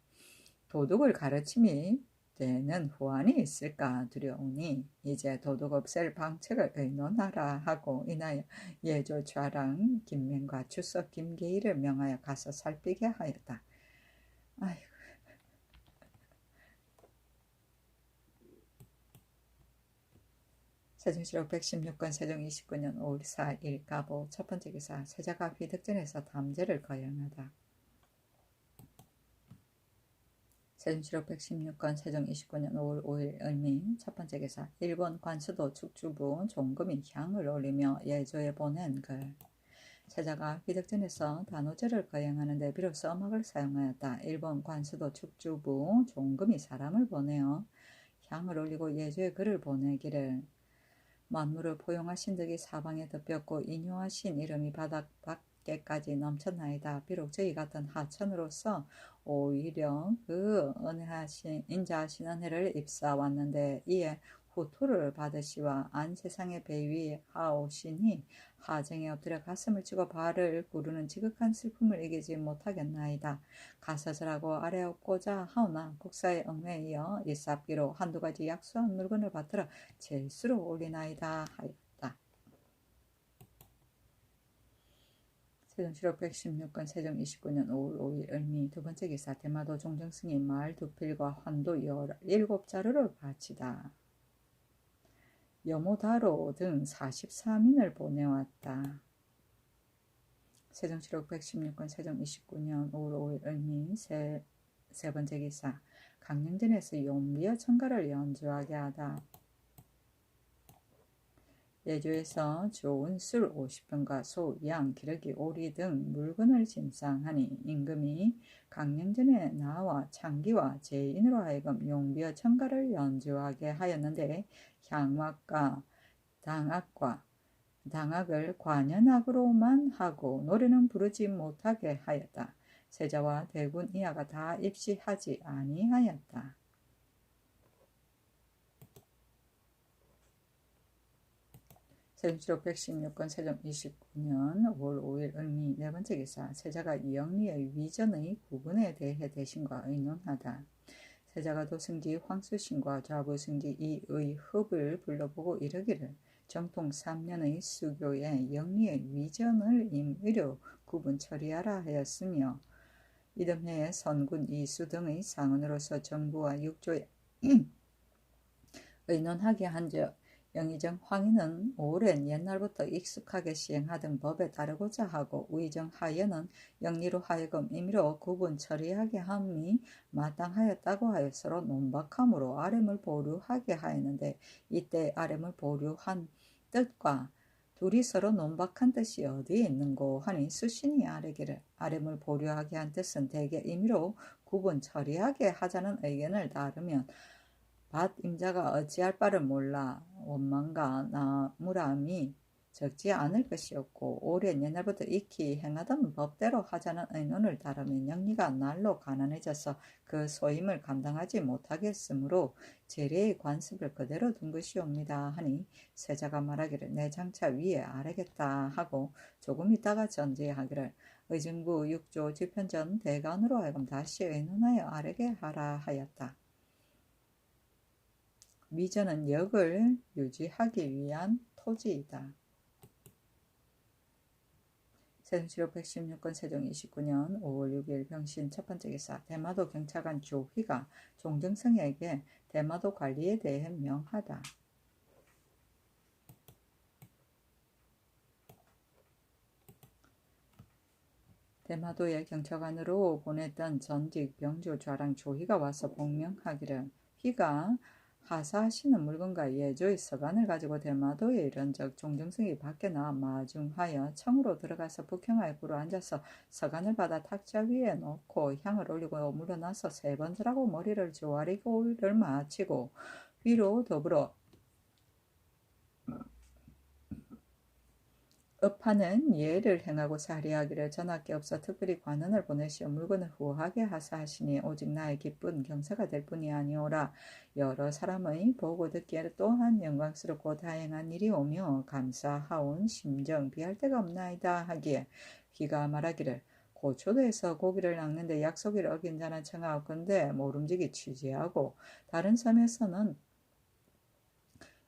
도둑을 가르침이 되는 후환이 있을까 두려우니 이제 도둑 없앨 방책을 의논하라 하고 인하여 예조 좌랑 김맹과 추석 김계일을 명하여 가서 살피게 하였다. 아이고. 세종시록 116권 세종 29년 5월 4일 가보 첫 번째 기사 세자가 휘득전에서 담제를 거행하다. 세종시록 116권 세종 29년 5월 5일 을미 첫 번째 기사 일본 관수도 축주부 종금이 향을 올리며 예조에 보낸 글 세자가 휘득전에서 단오제를 거행하는데 비로소 음악을 사용하였다. 일본 관수도 축주부 종금이 사람을 보내어 향을 올리고 예조에 글을 보내기를 만물을 포용하신 덕이 사방에 덮였고 인요하신 이름이 바닥 밖에까지 넘쳤나이다. 비록 저희 같은 하천으로서 오히려 그 인자하신 은혜를 입사왔는데 이에 후토를 받으시와 안 세상에 배위하오시니 하정에 엎드려 가슴을 치고 발을 구르는 지극한 슬픔을 이기지 못하겠나이다. 가서서라고 아뢰었고자 하오나 국사의 얽매이어 일삽기로 한두 가지 약소한 물건을 받들어 젤수로 올리나이다 하였다. 세종시록 116권 세종 29년 5월 5일 을미 두 번째 기사 대마도 종정승이 말 두 필과 환도 17자루를 바치다. 여모다로 등 43인을 보내왔다. 세종시록 116권 세종 29년 5월 5일 을미 세 번째 기사 강릉전에서 용비어 청가를 연주하게 하다. 예조에서 좋은 술 50병과 소, 양, 기러기, 오리 등 물건을 진상하니 임금이 강릉전에 나와 창기와 제인으로 하여금 용비어 청가를 연주하게 하였는데 향악과 당악을 관현악으로만 하고 노래는 부르지 못하게 하였다. 세자와 대군 이하가 다 입시하지 아니하였다. 세종시록 116권 세종 29년 5월 5일 을미 네 번째 기사 세자가 영리의 위전의 구분에 대해 대신과 의논하다. 세자가 도승지 황수신과 좌부승지 이의 흡을 불러보고 이르기를 정통 3년의 수교에 영리의 위전을 임의로 구분 처리하라 하였으며 이듬해에 선군 이수 등의 상언으로서 정부와 육조에 의논하게 한즉 영의정 황희는 오랜 옛날부터 익숙하게 시행하던 법에 따르고자 하고 우의정 하여는 영리로 하여금 임의로 구분 처리하게 함이 마땅하였다고 하여 서로 논박함으로 아뢰물 보류하게 하였는데 이때 아뢰물 보류한 뜻과 둘이 서로 논박한 뜻이 어디에 있는고 하니 수신이 아뢰기를 아뢰물 보류하게 한 뜻은 대개 임의로 구분 처리하게 하자는 의견을 따르면 밭 임자가 어찌할 바를 몰라 원망과 나무람이 적지 않을 것이었고 오랜 옛날부터 익히 행하던 법대로 하자는 의논을 따르면 영리가 날로 가난해져서 그 소임을 감당하지 못하겠으므로 재래의 관습을 그대로 둔 것이옵니다 하니 세자가 말하기를 내 장차 위에 아래겠다 하고 조금 있다가 전제하기를 의정부 6조 집현전 대간으로 하여금 다시 의논하여 아래게 하라 하였다. 미전은 역을 유지하기 위한 토지이다. 세종실록 116권 세종 29년 5월 6일 병신 첫 번째 기사 대마도 경찰관 조휘가 종정성에게 대마도 관리에 대해 명하다. 대마도의 경찰관으로 보냈던 전직 병조 좌랑 조희가 와서 복명하기를 휘가 하사하시는 물건과 예조의 서간을 가지고 대마도에 이른즉 종정승이 밖에 나와 마중하여 청으로 들어가서 북형하에 꿇어 앉아서 서간을 받아 탁자 위에 놓고 향을 올리고 물러나서 세 번 절하고 머리를 조아리고를 마치고 위로 더불어 업하는 예를 행하고 사리하기를 전하께 없어 특별히 관원을 보내시어 물건을 후하게 하사하시니 오직 나의 기쁜 경사가 될 뿐이 아니오라. 여러 사람의 보고 듣기에 또한 영광스럽고 다행한 일이 오며 감사하온 심정 비할 데가 없나이다 하기에 휘가 말하기를 고초도에서 고기를 낚는데 약속을 어긴 자는 청하옵건대 모름지기 취재하고 다른 섬에서는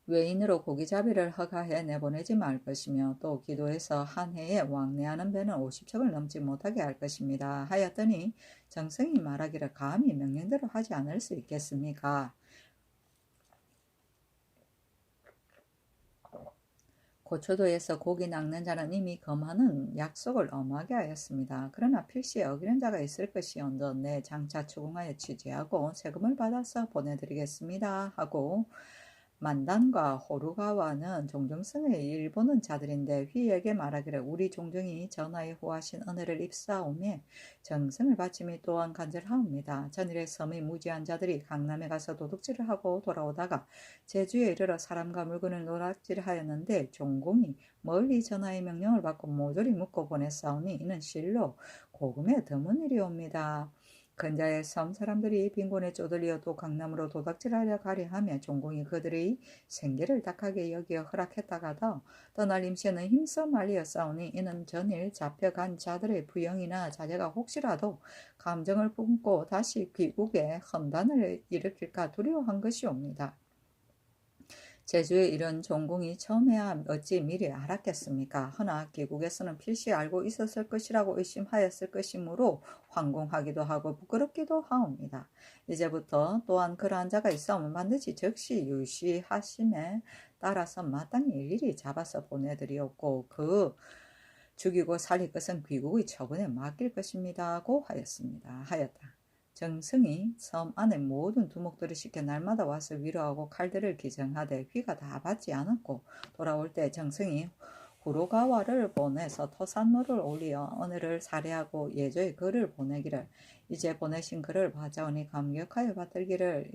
외인으로 고기잡이를 허가해 내보내지 말 것이며 또 기도해서 한 해에 왕래하는 배는 50척을 넘지 못하게 할 것입니다. 하였더니 정승이 말하기를 감히 명령대로 하지 않을 수 있겠습니까? 고초도에서 고기 낚는 자는 이미 검하는 약속을 엄하게 하였습니다. 그러나 필시에 어기는 자가 있을 것이온더 내 장차 추궁하여 취재하고 세금을 받아서 보내드리겠습니다 하고 만단과 호루가와는 종정승의 일보는 자들인데 휘에게 말하기를 우리 종정이 전하에 호하신 은혜를 입사오매 정승을 바침이 또한 간절하옵니다. 전일에 섬의 무지한 자들이 강남에 가서 도둑질을 하고 돌아오다가 제주에 이르러 사람과 물건을 노락질하였는데 종공이 멀리 전하의 명령을 받고 모조리 묶고 보냈사오니 이는 실로 고금에 드문 일이옵니다. 근자의 섬 사람들이 빈곤에 쪼들려 또 강남으로 도닥질하려 가려 하며 종공이 그들의 생계를 딱하게 여기어 허락했다가도 떠날 임시에는 힘써 말리었사오니 이는 전일 잡혀간 자들의 부영이나 자제가 혹시라도 감정을 품고 다시 귀국에 헌단을 일으킬까 두려워한 것이옵니다. 제주에 이런 종공이 처음에야 어찌 미리 알았겠습니까? 허나 귀국에서는 필시 알고 있었을 것이라고 의심하였을 것이므로 황공하기도 하고 부끄럽기도 하옵니다. 이제부터 또한 그러한 자가 있사오면 반드시 즉시 유시하심에 따라서 마땅히 일일이 잡아서 보내드리었고 그 죽이고 살릴 것은 귀국의 처분에 맡길 것입니다고 하였다. 정승이 섬 안의 모든 두목들을 시켜 날마다 와서 위로하고 칼들을 기정하되 휘가 다 받지 않았고 돌아올 때 정승이 후로가와를 보내서 토산노를 올리어 은혜를 사례하고 예조의 글을 보내기를 이제 보내신 글을 받아오니 감격하여 받들기를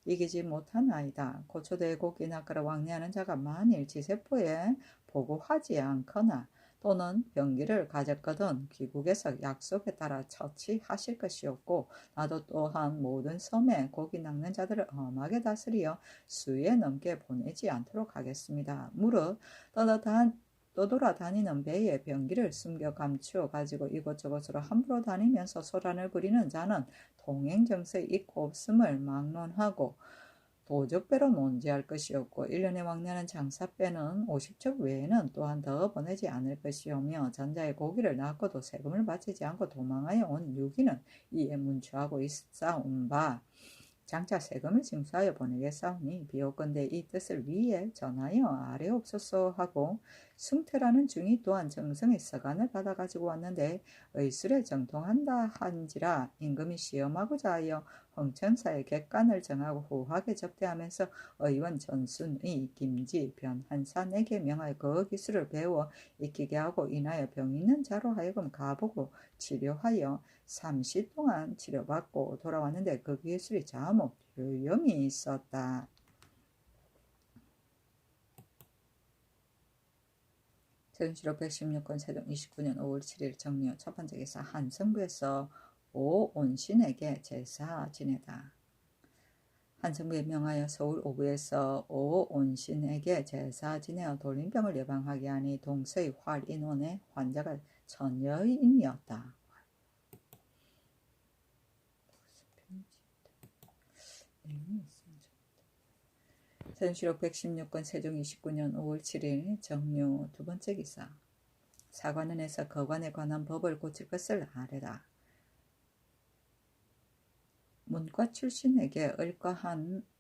이기지 못하나이다. 고초대의 곡이 낚으러 왕래하는 자가 만일 지세포에 보고하지 않거나 또는 병기를 가졌거든 귀국에서 약속에 따라 처치하실 것이었고 나도 또한 모든 섬에 고기 낚는 자들을 엄하게 다스리어 수에 넘게 보내지 않도록 하겠습니다. 무릇 떠돌아다니는 배에 병기를 숨겨 감추어 가지고 이곳저곳으로 함부로 다니면서 소란을 부리는 자는 동행정서에 있고 없음을 막론하고 도적배로 논지할 것이었고 1년에 왕래하는 장사배는 50척 외에는 또한 더 보내지 않을 것이오며 전자의 고기를 낚고도 세금을 바치지 않고 도망하여 온 유기는 이에 문초하고 있사온바 장차 세금을 징수하여 보내겠사오니 비옵건대 이 뜻을 위에 전하여 아래옵소서 하고 숭태라는 중이 또한 정성의 서간을 받아가지고 왔는데 의술에 정통한다 한지라 임금이 시험하고자 하여 홍천사의 객관을 정하고 후하게 접대하면서 의원 전순의 김지 변한사 내게 명하여 그 기술을 배워 익히게 하고 인하여 병 있는 자로 하여금 가보고 치료하여 3시 동안 치료받고 돌아왔는데 그 기술이 자목 요염이 있었다. 세종시록 116권 세종 29년 5월 7일 정묘 첫 번째 기사 한성부에서 오온신에게 제사 지내다. 한성부에 명하여 서울 오부에서 오온신에게 제사 지내어 돌림병을 예방하게 하니 동서의 활인원의 환자가 천여인이었다. 세종시록 116권 세종 29년 5월 7일 정묘 두 번째 기사 사관원에서 거관에 관한 법을 고칠 것을 아뢰라. 문과 출신에게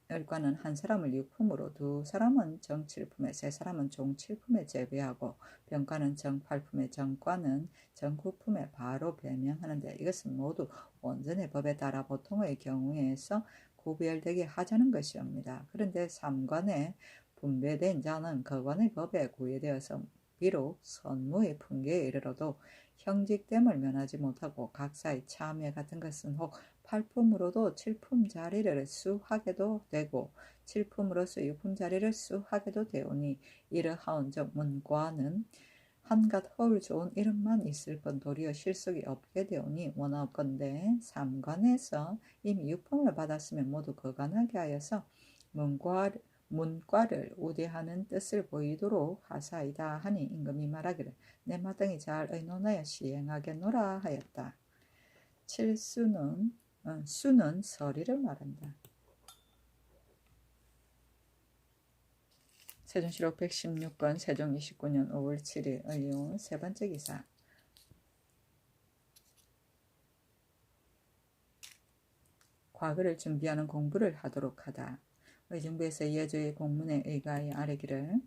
을과는 한 사람을 육품으로, 두 사람은 정칠품에, 세 사람은 종칠품에 제배하고 병과는 정팔품에, 정과는 정구품에 바로 배명하는데 이것은 모두 원전의 법에 따라 보통의 경우에서 구별되게 하자는 것이옵니다. 그런데 삼관에 분배된 자는 거관의 법에 구애되어서 비록 선무의 풍계에 이르러도 형직됨을 면하지 못하고 각사의 참여 같은 것은 혹 팔품으로도 칠품 자리를 수하게도 되고 칠품으로서 육품 자리를 수하게도 되오니 이러하온즉 문과는 한갓 허울 좋은 이름만 있을 뿐 도리어 실속이 없게 되오니 원하건대 삼관에서 이미 육품을 받았으면 모두 거간하게 하여서 문과를 우대하는 뜻을 보이도록 하사이다 하니 임금이 말하기를 내 마땅히 잘 의논하여 시행하겠노라 하였다. 수는 서리를 말한다. 세종시록 116권 세종 29년 5월 7일 의료 세 번째 기사 과거를 준비하는 공부를 하도록 하다. 의정부에서 예조의 공문에 의가하여 아뢰기를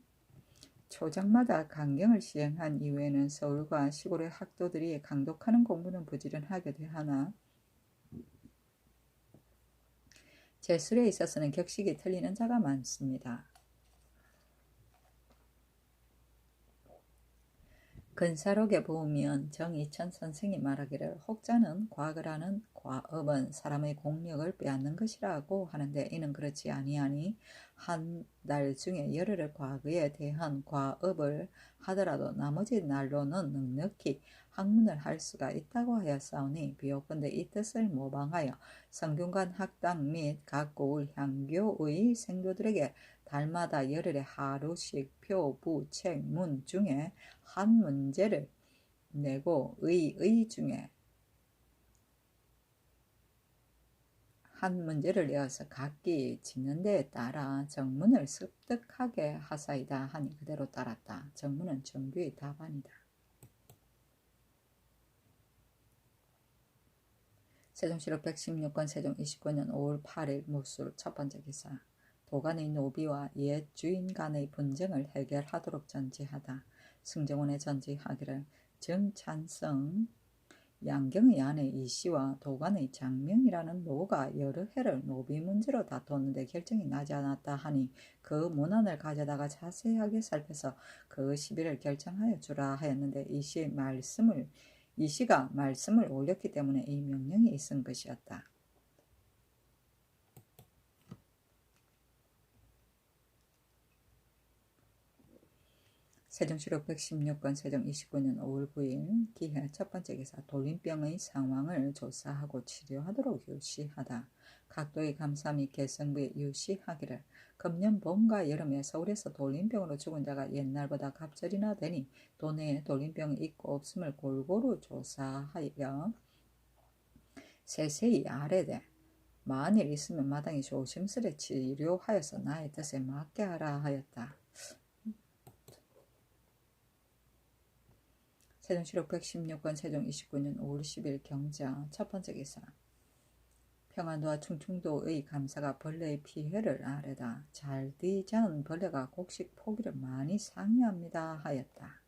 초장마다 강경을 시행한 이후에는 서울과 시골의 학도들이 강독하는 공부는 부지런하게 되하나 제술에 있어서는 격식이 틀리는 자가 많습니다. 근사록에 보면 정이천 선생이 말하기를 혹자는 과거라는 과업은 사람의 공력을 빼앗는 것이라고 하는데 이는 그렇지 아니하니 한 날 중에 열흘을 과거에 대한 과업을 하더라도 나머지 날로는 넉넉히 학문을 할 수가 있다고 하였사오니 비옥건대 이 뜻을 모방하여 성균관 학당 및 각 고을 향교의 생교들에게 달마다 열흘에 하루씩 표, 부, 책, 문 중에 한 문제를 내고 의 중에 한 문제를 내어서 각기 짓는 데에 따라 정문을 습득하게 하사이다 하니 그대로 따랐다. 정문은 정규의 답안이다. 세종시록 116권 세종 29년 5월 8일 무술 첫 번째 기사 도간의 노비와 옛 주인 간의 분쟁을 해결하도록 전지하다. 승정원에 전지하기를 정찬성 양경의 아내 이씨와 도간의 장명이라는 노가 여러 해를 노비 문제로 다투었는데 결정이 나지 않았다 하니 그 문안을 가져다가 자세하게 살펴서 그 시비를 결정하여 주라 하였는데 이씨가 말씀을 올렸기 때문에 이 명령이 있은 것이었다. 세종시록 116권 세종 29년 5월 9일 기해 첫 번째 기사 돌림병의 상황을 조사하고 치료하도록 유시하다. 각도의 감사 및 개성부에 유시하기를 금년 봄과 여름에 서울에서 돌림병으로 죽은 자가 옛날보다 갑절이나 되니 도내에 돌림병이 있고 없음을 골고루 조사하여 세세히 아뢰되 만일 있으면 마땅히 조심스레 치료하여서 나의 뜻에 맞게 하라 하였다. 세종시록 116권 세종 29년 5월 10일 경자 첫 번째 기사 평안도와 충청도의 감사가 벌레의 피해를 아뢰다. 잘 되지 않은 벌레가 곡식 포기를 많이 상해합니다 하였다.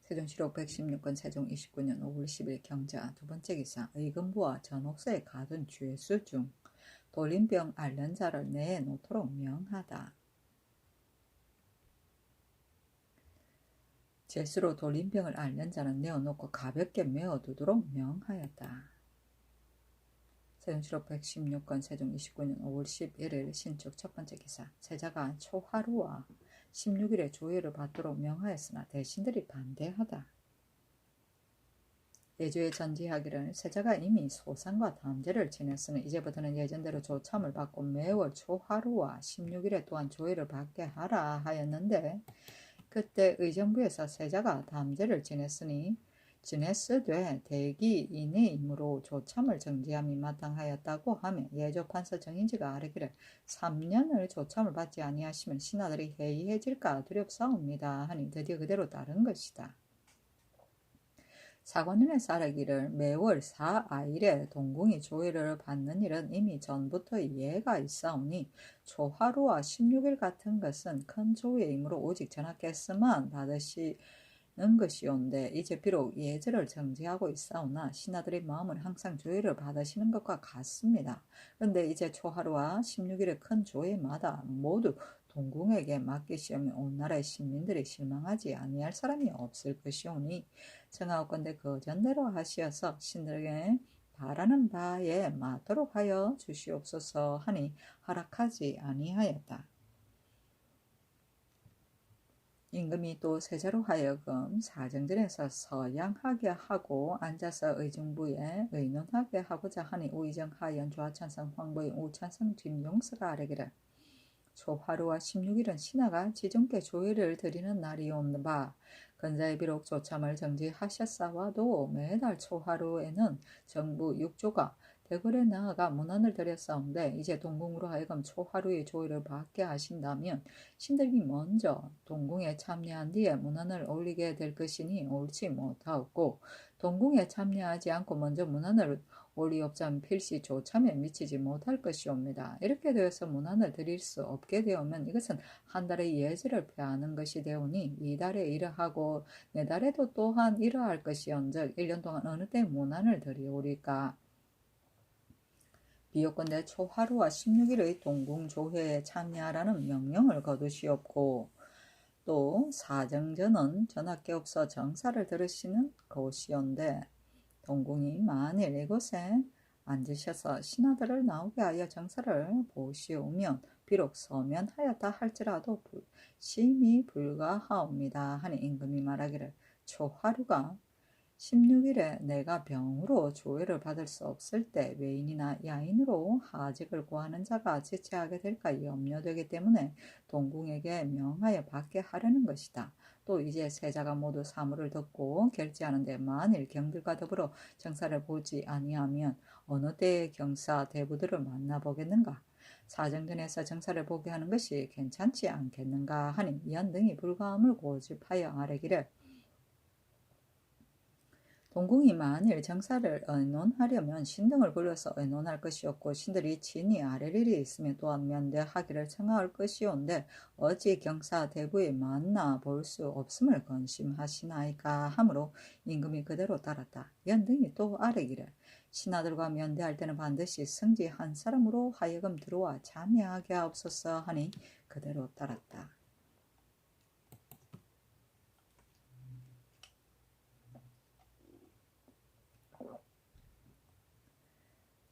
세종시록 116권 세종 29년 5월 10일 경자 두 번째 기사 의금부와 전옥서에 가둔 죄수 중 돌림병 앓는 자를 내놓도록 명하다. 죄수로 돌림병을 앓는 자는 내어놓고 가볍게 메어두도록 명하였다. 세종시록 116건 세종 29년 5월 11일 신축 첫 번째 기사. 세자가 초하루와 16일에 조회를 받도록 명하였으나 대신들이 반대하다. 예조에 전지하기를 세자가 이미 소상과 담제를 지냈으니 이제부터는 예전대로 조참을 받고 매월 초하루와 16일에 또한 조회를 받게 하라 하였는데, 그때 의정부에서 세자가 담제를 지냈으되 대기 이내이므로 조참을 정지함이 마땅하였다고 하며 예조판서 정인지가 아뢰기를 3년을 조참을 받지 아니하시면 신하들이 해이해질까 두렵사옵니다 하니 드디어 그대로 따른 것이다. 사관원에서 아뢰기를 매월 4아일에 동궁이 조회를 받는 일은 이미 전부터 이해가 있사오니 초하루와 16일 같은 것은 큰 조회이므로 오직 전하께서만 받으시는 것이온데 이제 비록 예절을 정지하고 있사오나 신하들의 마음은 항상 조회를 받으시는 것과 같습니다. 그런데 이제 초하루와 16일의 큰 조회마다 모두 동궁에게 맡기시오면 온 나라의 시민들이 실망하지 아니할 사람이 없을 것이오니 청하옵건대 그 전대로 하시어서 신들에게 바라는 바에 맞도록 하여 주시옵소서 하니 허락하지 아니하였다. 임금이 또 세자로 하여금 사정전에서 서양하게 하고 앉아서 의정부에 의논하게 하고자 하니 우의정 하연 좌찬성 황보인 우찬성 김용서가 아뢰기를 초하루와 16일은 신하가 지존께 조회를 드리는 날이온바 근자에 비록 조참을 정지하셨사와도 매달 초하루에는 정부 6조가 대궐에 나아가 문안을 드렸사온데 이제 동궁으로 하여금 초하루의 조회를 받게 하신다면 신들이 먼저 동궁에 참여한 뒤에 문안을 올리게 될 것이니 옳지 못하옵고 동궁에 참여하지 않고 먼저 문안을 올리옵자면 필시 조참에 미치지 못할 것이옵니다. 이렇게 되어서 문안을 드릴 수 없게 되오면 이것은 한 달의 예절을 폐하는 것이 되오니 이달에 이러하고 내달에도 또한 이러할 것이온즉 1년 동안 어느 때 문안을 드리오리까. 비요건대 초하루와 16일의 동궁조회에 참여하라는 명령을 거두시옵고 또 사정전은 전하께 없어 정사를 들으시는 것이온데 동궁이 만일 이곳에 앉으셔서 신하들을 나오게 하여 정사를 보시오면 비록 서면하였다 할지라도 심히 불가하옵니다 하니 임금이 말하기를 초하루가 16일에 내가 병으로 조회를 받을 수 없을 때 외인이나 야인으로 하직을 구하는 자가 지체하게 될까 염려되기 때문에 동궁에게 명하여 받게 하려는 것이다. 또 이제 세자가 모두 사무를 듣고 결제하는데 만일 경들과 더불어 정사를 보지 아니하면 어느 때의 경사 대부들을 만나보겠는가? 사정전에서 정사를 보게 하는 것이 괜찮지 않겠는가 하니 이한 등이 불가함을 고집하여 아뢰기를 동궁이 만일 정사를 의논하려면 신등을 불러서 의논할 것이었고 신들이 친히 아랠 일이 있으면 또한 면대하기를 청하올 것이온데 어찌 경사 대부에 만나 볼 수 없음을 건심하시나이까 하므로 임금이 그대로 따랐다. 연등이 또 아뢰기를 신하들과 면대할 때는 반드시 승지 한 사람으로 하여금 들어와 참여하게 하옵소서 하니 그대로 따랐다.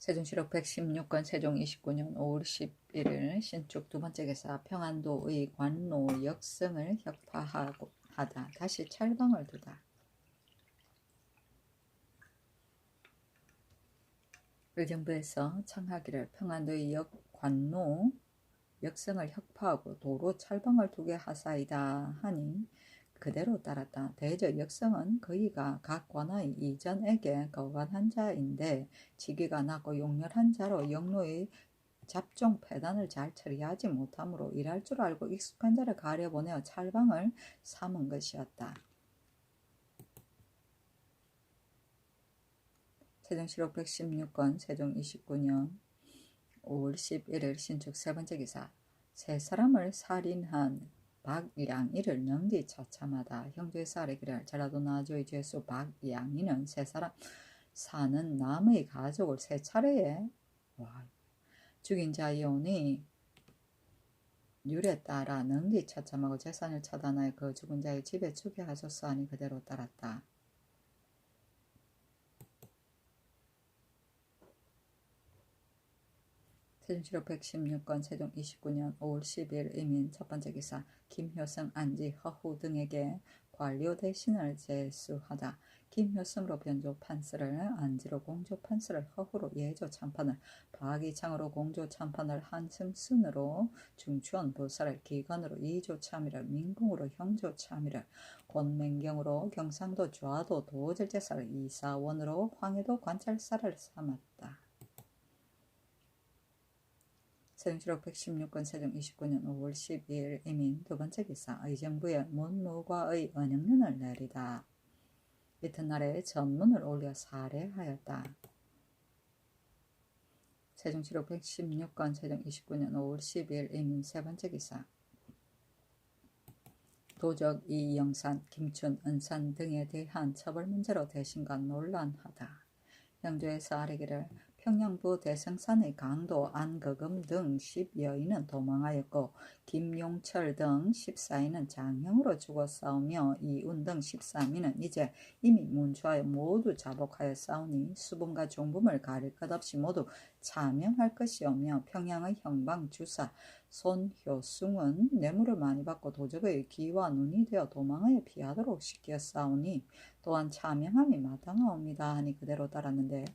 세종시록 116건 세종 29년 5월 11일 신축 두 번째 기사. 평안도의 관로 역성을 혁파하다. 다시 찰방을 두다. 의정부에서 청하기를 평안도의 관로 역성을 혁파하고 도로 찰방을 두게 하사이다 하니 그대로 따랐다. 대저 역성은 그이가 각 관의 이전에게 거관한 자인데 직위가 낮고 용렬한 자로 영로의 잡종 폐단을 잘 처리하지 못하므로 일할 줄 알고 익숙한 자를 가려보내어 찰방을 삼은 것이었다. 세종시록 116건 세종 29년 5월 11일 신축 세 번째 기사. 세 사람을 살인한 박양이를 능히 처참하다. 형제에서 아뢰기를 전라도 나주의 죄수 박양이는 세 사람 사는 남의 가족을 세 차례에 죽인 자이오니 율에 따라 능히 처참하고 재산을 차단하여 그 죽은 자의 집에 죽게 하소서 하니 그대로 따랐다. 세종시록 116건 세종 29년 5월 10일 이민 첫 번째 기사 김효성, 안지, 허후 등에게 관료 대신을 제수하다. 김효성으로 변조 판서를, 안지로 공조 판서를, 허후로 예조 참판을, 박이창으로 공조 참판을, 한승순으로 중추원 부사를, 기관으로 이조 참의를, 민궁으로 형조 참의를, 권맹경으로 경상도 좌도 도절제사를, 이사원으로 황해도 관찰사를 삼았다. 세종시록 116건 세종 29년 5월 12일 이민 두 번째 기사 의정부에 문무과의 언영론을 내리다. 이튿날에 전문을 올려 살해하였다. 세종시록 116건 세종 29년 5월 12일 이민 세 번째 기사 도적 이영산, 김춘, 은산 등에 대한 처벌 문제로 대신과 논란하다. 형조에서 아뢰기를 평양부 대성산의 강도 안거금 등 10여인은 도망하였고 김용철 등 14인은 장형으로 죽어싸우며 이운 등 13인은 이제 이미 문추하여 모두 자복하였사오니 수분과 종분을 가릴 것 없이 모두 차명할 것이오며 평양의 형방주사 손효숭은 뇌물을 많이 받고 도적의 귀와 눈이 되어 도망하여 피하도록 시켰사오니 또한 차명함이 마땅하옵니다 하니 그대로 따랐는데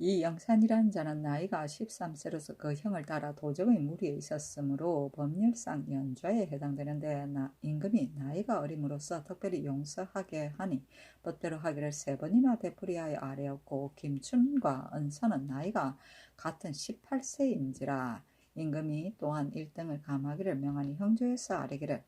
이 영산이라는 자는 나이가 13세로서 그 형을 따라 도적의 무리에 있었으므로 법률상 연좌에 해당되는데 임금이 나이가 어림으로써 특별히 용서하게 하니 법대로 하기를 3번이나 되풀이하여 아뢰었고 김춘과 은사는 나이가 같은 18세인지라 임금이 또한 1등을 감하기를 명하니 형조에서 아뢰기를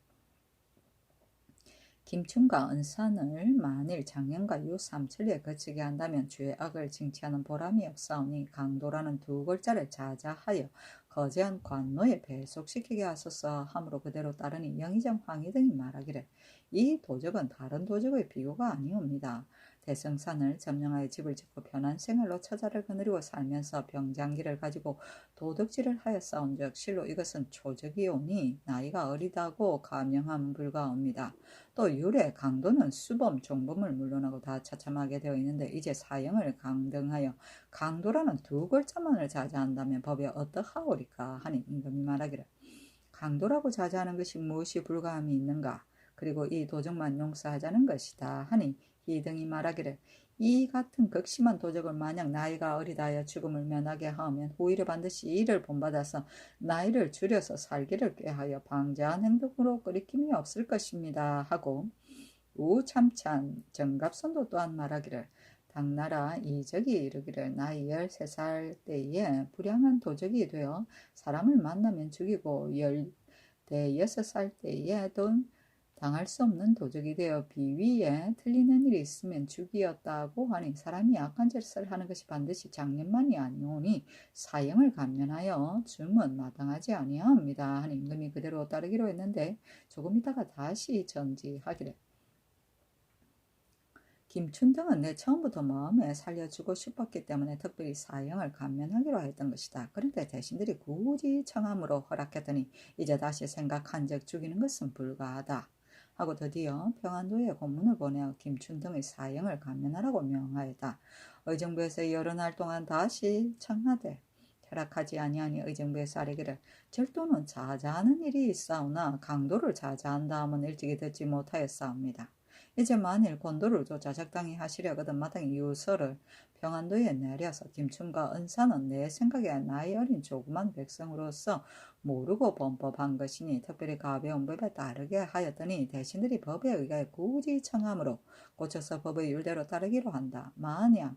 김춘과 은산을 만일 장년과 유삼천리에 거치게 한다면 죄악을 징치하는 보람이 없사오니 강도라는 두 글자를 자자하여 거제한 관노에 배속시키게 하소서 함으로 그대로 따르니 영의정 황희 등이 말하기를 이 도적은 다른 도적의 비교가 아니옵니다. 대성산을 점령하여 집을 짓고 편한 생활로 처자를 거느리고 살면서 병장기를 가지고 도둑질을 하였사온즉 실로 이것은 초적이오니 나이가 어리다고 가명함은 불가옵니다. 또 유래 강도는 수범, 종범을 물러나고 다 처참하게 되어 있는데 이제 사형을 강등하여 강도라는 두 글자만을 자자한다면 법에 어떠하오리까 하니 임금이 말하기를 강도라고 자자하는 것이 무엇이 불가함이 있는가 그리고 이 도적만 용서하자는 것이다 하니 이등이 말하기를 이 같은 극심한 도적을 만약 나이가 어리다 하여 죽음을 면하게 하면 후일에 반드시 이를 본받아서 나이를 줄여서 살기를 꾀하여 방자한 행동으로 끓이김이 없을 것입니다 하고 우참찬 정갑선도 또한 말하기를 당나라 이적이 이르기를 나이 13살 때에 불량한 도적이 되어 사람을 만나면 죽이고 16살 때에 돈 당할 수 없는 도적이 되어 비위에 틀리는 일이 있으면 죽이었다고 하니 사람이 악한 짓을 하는 것이 반드시 장년만이 아니오니 사형을 감면하여 줌은 마땅하지 아니하옵니다 하니 임금이 그대로 따르기로 했는데 조금 있다가 다시 전지하기를 김춘 등은 내 처음부터 마음에 살려주고 싶었기 때문에 특별히 사형을 감면하기로 했던 것이다. 그런데 대신들이 굳이 청함으로 허락했더니 이제 다시 생각한즉 죽이는 것은 불가하다 하고 드디어 평안도에 공문을 보내어 김춘 등의 사형을 감면하라고 명하였다. 의정부에서 여러 날 동안 다시 청하되 허락하지 아니하니 의정부에서 아뢰기를 절도는 자자하는 일이 있사오나 강도를 자자한다 하면 일찍이 듣지 못하였사옵니다. 이제 만일 권도를 조차 적당히 하시려거든 마땅히 유서를 평안도에 내려서 김춘과 은사는 내 생각에 나이 어린 조그만 백성으로서 모르고 범법한 것이니 특별히 가벼운 법에 따르게 하였더니 대신들이 법에 의하여 굳이 청함으로 고쳐서 법의 율대로 따르기로 한다. 만약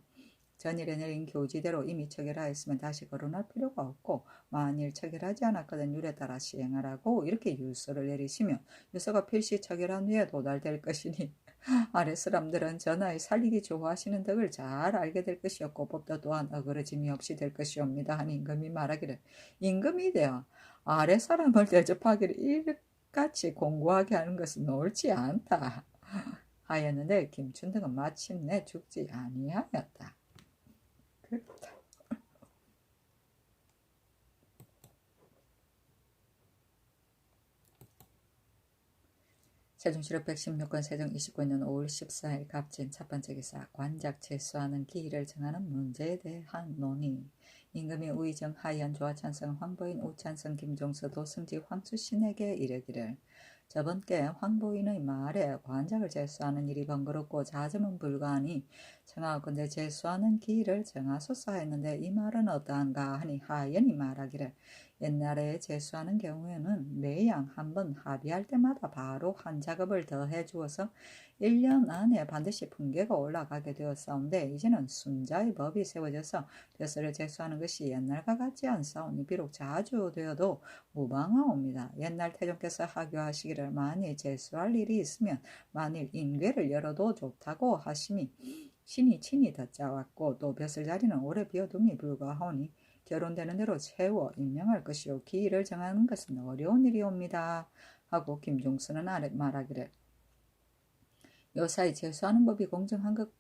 전일에 내린 교지대로 이미 처결하였으면 다시 거론할 필요가 없고 만일 처결하지 않았거든 율에 따라 시행하라고 이렇게 유서를 내리시며 유서가 필시 처결한 후에 도달될 것이니 아래 사람들은 전하의 살리기 좋아하시는 덕을 잘 알게 될 것이었고 법도 또한 어그러짐이 없이 될 것이옵니다 하니 임금이 말하기를 임금이 되어 아래 사람을 대접하기를 이같이 공고하게 하는 것은 옳지 않다 하였는데 김춘 등은 마침내 죽지 아니하였다. 그렇다. 세종시력 116건 세종 29년 5월 14일 갑진 첫 번째 기사 관작 제수하는 기일을 정하는 문제에 대한 논의. 임금이 우의정 하의한 조화 찬성 황보인 우찬성 김종서 도승지 황수신에게 이르기를 저번께 황보인의 말에 관작을 제수하는 일이 번거롭고 자점은 불가하니 청하건대 제수하는 기일을 정하소서 했는데 이 말은 어떠한가 하니 하의연이 말하기를 옛날에 제수하는 경우에는 매양 한 번 합의할 때마다 바로 한 작업을 더 해주어서 1년 안에 반드시 품계가 올라가게 되었사온데 이제는 순자의 법이 세워져서 벼슬을 제수하는 것이 옛날과 같지 않사오니 비록 자주 되어도 무방하옵니다. 옛날 태종께서 하교하시기를 만일 제수할 일이 있으면 만일 인궤를 열어도 좋다고 하시니 신이 친히 덧짜왔고 또 벼슬 자리는 오래 비어둠이 불가하오니 결혼되는 대로 채워 임명할 것이요 기일을 정하는 것은 어려운 일이옵니다. 하고 김종수는 말하기를 요사이 제수하는 법이 공정한 것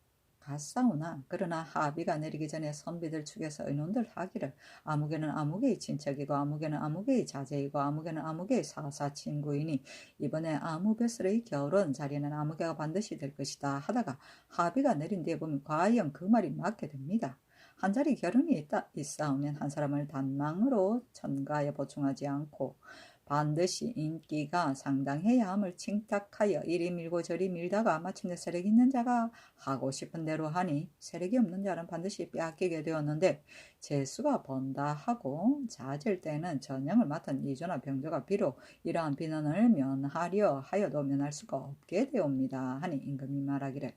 같사오나 그러나 합의가 내리기 전에 선비들 측에서 의논들 하기를 아무개는 아무개의 친척이고 아무개는 아무개의 자제이고 아무개는 아무개의 사사 친구이니 이번에 아무벼슬의 결혼 자리는 아무개가 반드시 될 것이다 하다가 합의가 내린 뒤에 보면 과연 그 말이 맞게 됩니다. 한 자리 결혼이 있사오면 한 사람을 단망으로 천가에 보충하지 않고 반드시 인기가 상당해야 함을 칭탁하여 이리 밀고 저리 밀다가 마침내 세력이 있는 자가 하고 싶은 대로 하니 세력이 없는 자는 반드시 빼앗기게 되었는데 재수가 번다 하고 잦을 때는 전형을 맡은 이조나 병조가 비록 이러한 비난을 면하려 하여도 면할 수가 없게 되옵니다. 하니 임금이 말하기를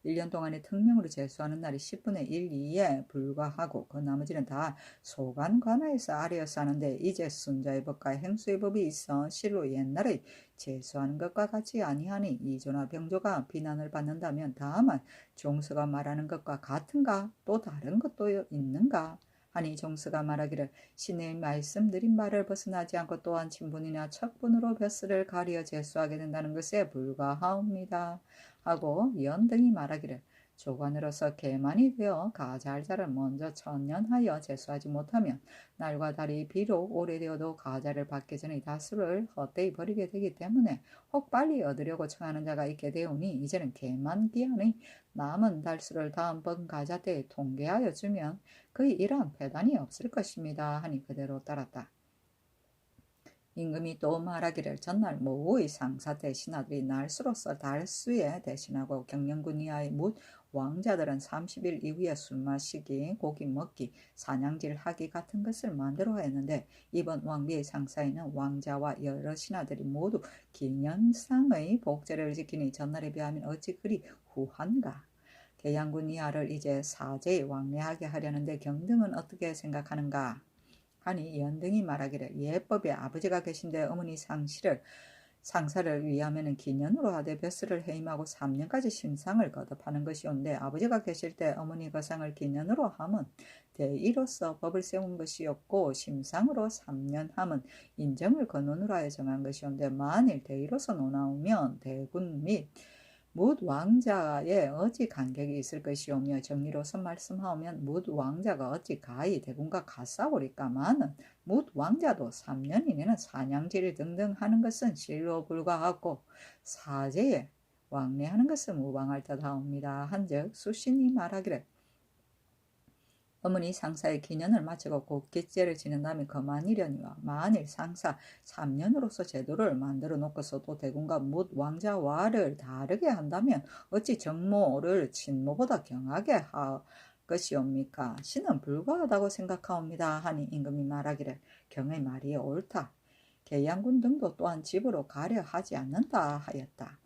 1년 동안에 특명으로 제수하는 날이 10분의 1 이에 불과하고 그 나머지는 다 소관 관하에서 아래여서 하는데 이제 순자의 법과 행수의 법이 있어 실로 옛날에 제수하는 것과 같이 아니하니 이조나 병조가 비난을 받는다면 다만 종수가 말하는 것과 같은가 또 다른 것도 있는가 하니 종수가 말하기를 신의 말씀드린 말을 벗어나지 않고 또한 친분이나 척분으로 벼슬을 가리어 제수하게 된다는 것에 불과하옵니다. 하고 연등이 말하기를 조관으로서 개만이 되어 가잘자를 먼저 천년하여 제수하지 못하면 날과 달이 비록 오래되어도 가잘을 받기 전에 다수를 헛되이 버리게 되기 때문에 혹 빨리 얻으려고 청하는 자가 있게 되오니 이제는 개만 기한의 남은 달수를 다음번 가자 때에 통계하여 주면 그의 이러한 배단이 없을 것입니다. 하니 그대로 따랐다. 임금이 또 말하기를 전날 모의 상사 대신하들이 날수로서 달수에 대신하고 경영군 이하의 묻 왕자들은 30일 이후에 술 마시기, 고기 먹기, 사냥질 하기 같은 것을 만들어 했는데 이번 왕비의 상사에는 왕자와 여러 신하들이 모두 기년상의 복제를 지키니 전날에 비하면 어찌 그리 후한가. 계양군 이하를 이제 사제에 왕래하게 하려는데 경등은 어떻게 생각하는가? 하니 연등이 말하기를 예법에 아버지가 계신데 어머니 상사를 위하면은 기년으로 하되 벼슬을 해임하고 3년까지 심상을 거듭하는 것이온데 아버지가 계실 때 어머니 거상을 기년으로 함은 대의로서 법을 세운 것이었고 심상으로 3년 함은 인정을 근원으로 하여 정한 것이온데 만일 대의로서 논하오면 대군 및 묻 왕자에 어찌 간격이 있을 것이오며 정리로서 말씀하오면 묻 왕자가 어찌 가히 대군과 같사오리까마는 묻 왕자도 3년 이내는 사냥질 등등 하는 것은 실로 불과하고 사제에 왕래하는 것은 무방할 듯하옵니다. 한즉 수신이 말하기를 어머니 상사의 기년을 마치고 곧 깃제를 지는 다음에 거만이려니와 만일 상사 3년으로서 제도를 만들어 놓고서도 대군과 묻 왕자와를 다르게 한다면 어찌 정모를 친모보다 경하게 할 것이옵니까? 신은 불과하다고 생각하옵니다. 하니 임금이 말하기를 경의 말이 옳다. 계양군 등도 또한 집으로 가려 하지 않는다 하였다.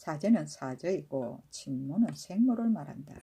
사제는 사제이고 친모는 생모를 말한다.